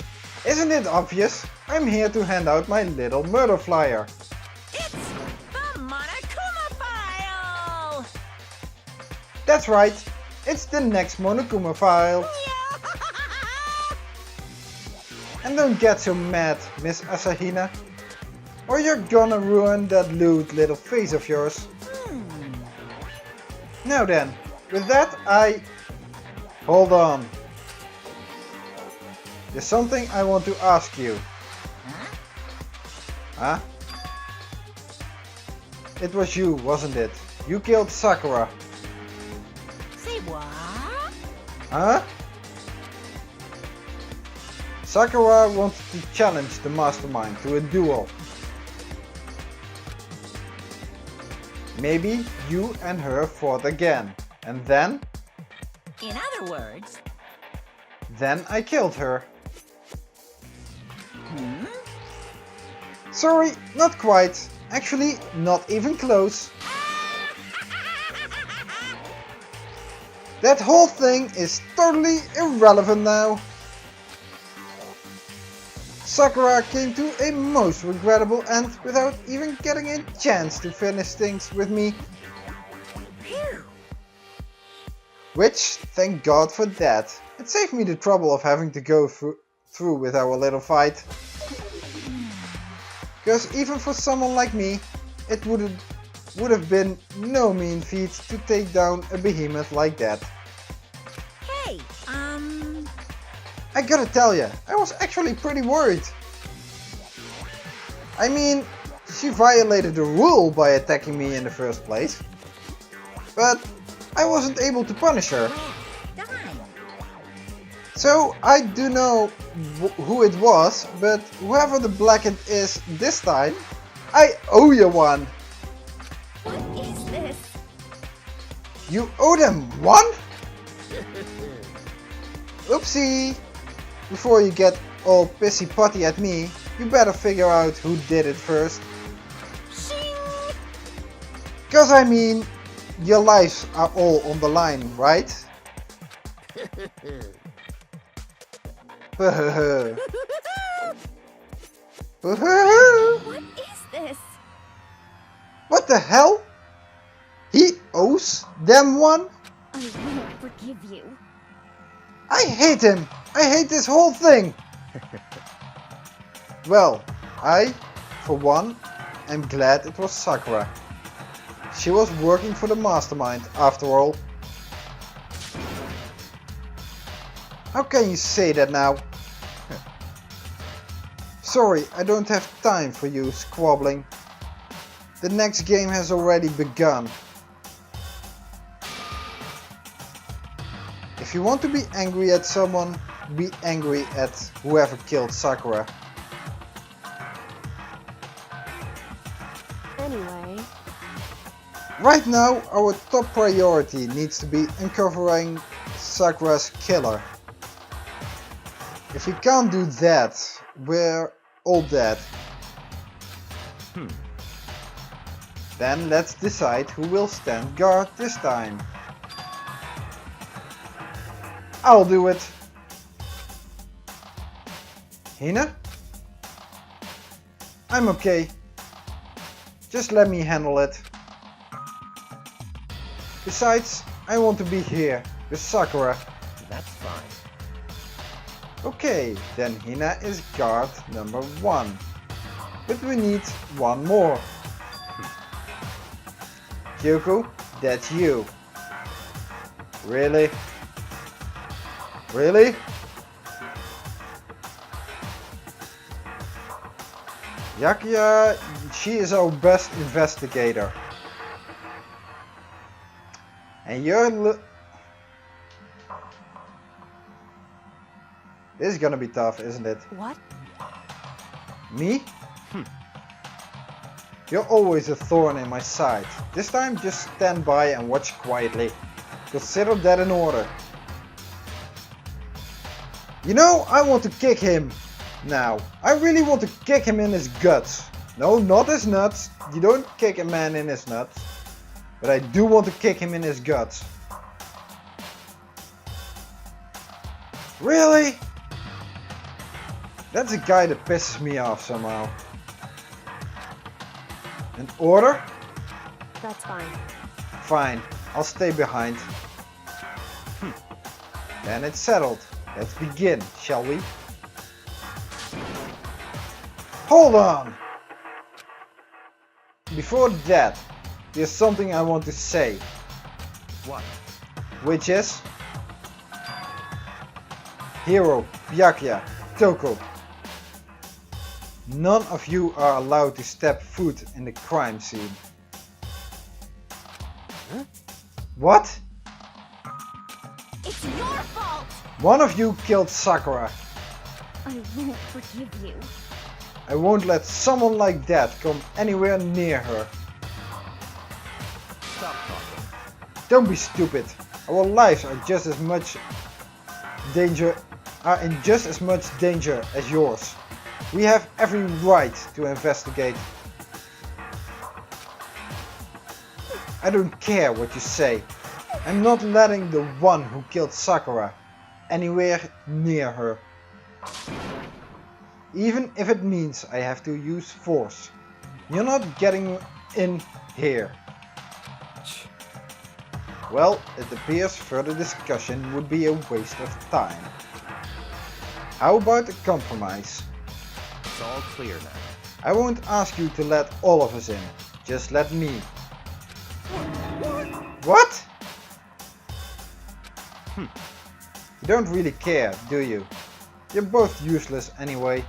Isn't it obvious? I'm here to hand out my little murder flyer. It's the Monokuma file! That's right, it's the next Monokuma file. And don't get so mad, Miss Asahina. Or you're gonna ruin that lewd little face of yours. Now then, with that Hold on. There's something I want to ask you. Huh? It was you, wasn't it? You killed Sakura. Say what? Huh? Sakura wanted to challenge the mastermind to a duel. Maybe you and her fought again. And then? In other words... Then I killed her. Sorry, not quite. Actually, not even close. That whole thing is totally irrelevant now. Sakura came to a most regrettable end without even getting a chance to finish things with me. Phew. Which, thank God for that. It saved me the trouble of having to go through with our little fight. Because even for someone like me, it would have been no mean feat to take down a behemoth like that. Hey, I gotta tell ya, I was actually pretty worried. I mean, she violated the rule by attacking me in the first place. But I wasn't able to punish her. darn. So I do know who it was, but whoever the blackhead is this time, I owe you one. What is this? You owe them one? Oopsie. Before you get all pissy potty at me, you better figure out who did it first. Shing! Cause I mean, your lives are all on the line, right? What is this? What the hell? He owes them one? I won't forgive you. I hate him! I hate this whole thing! Well, I, for one, am glad it was Sakura. She was working for the mastermind, after all. How can you say that now? Sorry, I don't have time for you squabbling. The next game has already begun. If you want to be angry at someone, be angry at whoever killed Sakura. Anyway, Right now, our top priority needs to be uncovering Sakura's killer. If we can't do that, we're all dead. Then let's decide who will stand guard this time. I'll do it. Hina? I'm okay. Just let me handle it. Besides, I want to be here with Sakura. That's fine. Okay, then Hina is guard number 1. But we need one more. Kyoko, that's you. Really? Really? Yakuya, she is our best investigator. And you're this is gonna be tough, isn't it? what? Me? You're always a thorn in my side. This time just stand by and watch quietly. Consider that in order. You know, I want to kick him now. I really want to kick him in his guts. No, not his nuts. You don't kick a man in his nuts. But I do want to kick him in his guts. Really? That's a guy that pisses me off somehow. An order? That's fine. Fine, I'll stay behind. Then it's settled. Let's begin, shall we? Hold on! Before that, there's something I want to say. What? Which is... Hiro, Byakuya, Toko. None of you are allowed to step foot in the crime scene. Huh? What? It's your fault! One of you killed Sakura. I won't forgive you. I won't let someone like that come anywhere near her. Stop talking. Don't be stupid. Our lives are just as much danger in just as much danger as yours. We have every right to investigate. I don't care what you say. I'm not letting the one who killed Sakura anywhere near her. Even if it means I have to use force. You're not getting in here. Well, it appears further discussion would be a waste of time. How about a compromise? It's all clear now. I won't ask you to let all of us in. Just let me. What? You don't really care, do you? You're both useless anyway.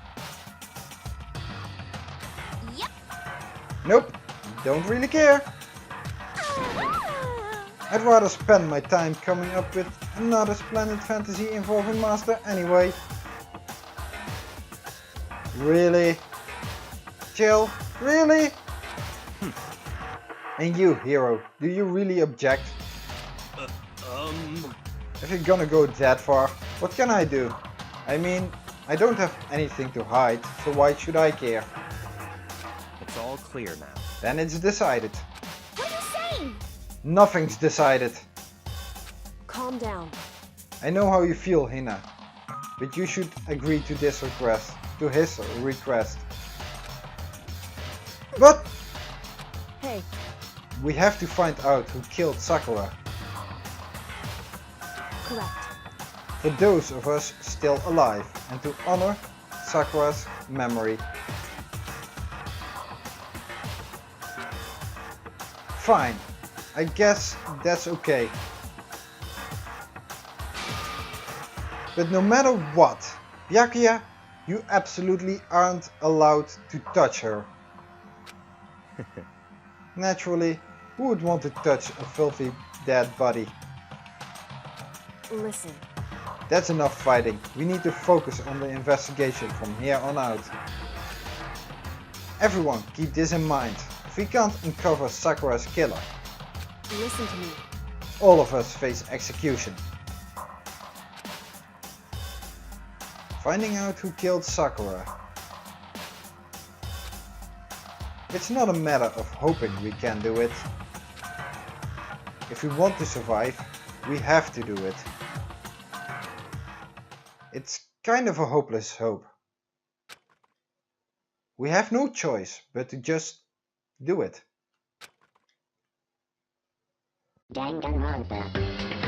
Yep. Nope, don't really care. I'd rather spend my time coming up with another splendid fantasy involving Master anyway. Really? Chill? Really? And you, Hero, do you really object? If you're gonna go that far, what can I do? I mean, I don't have anything to hide, so why should I care? It's all clear now. Then it's decided. What are you saying? Nothing's decided. Calm down. I know how you feel, Hina, but you should agree to this request, to his request. But Hey, we have to find out who killed Sakura. correct. For those of us still alive, and to honor Sakura's memory. Fine, I guess that's okay. But no matter what, Byakuya, you absolutely aren't allowed to touch her. Naturally, who would want to touch a filthy dead body? Listen, That's enough fighting. We need to focus on the investigation from here on out. Everyone, keep this in mind. If we can't uncover Sakura's killer, listen to me. all of us face execution. Finding out who killed Sakura. It's not a matter of hoping we can do it. If we want to survive, we have to do it. It's kind of a hopeless hope. We have no choice but to just do it. Danganronpa.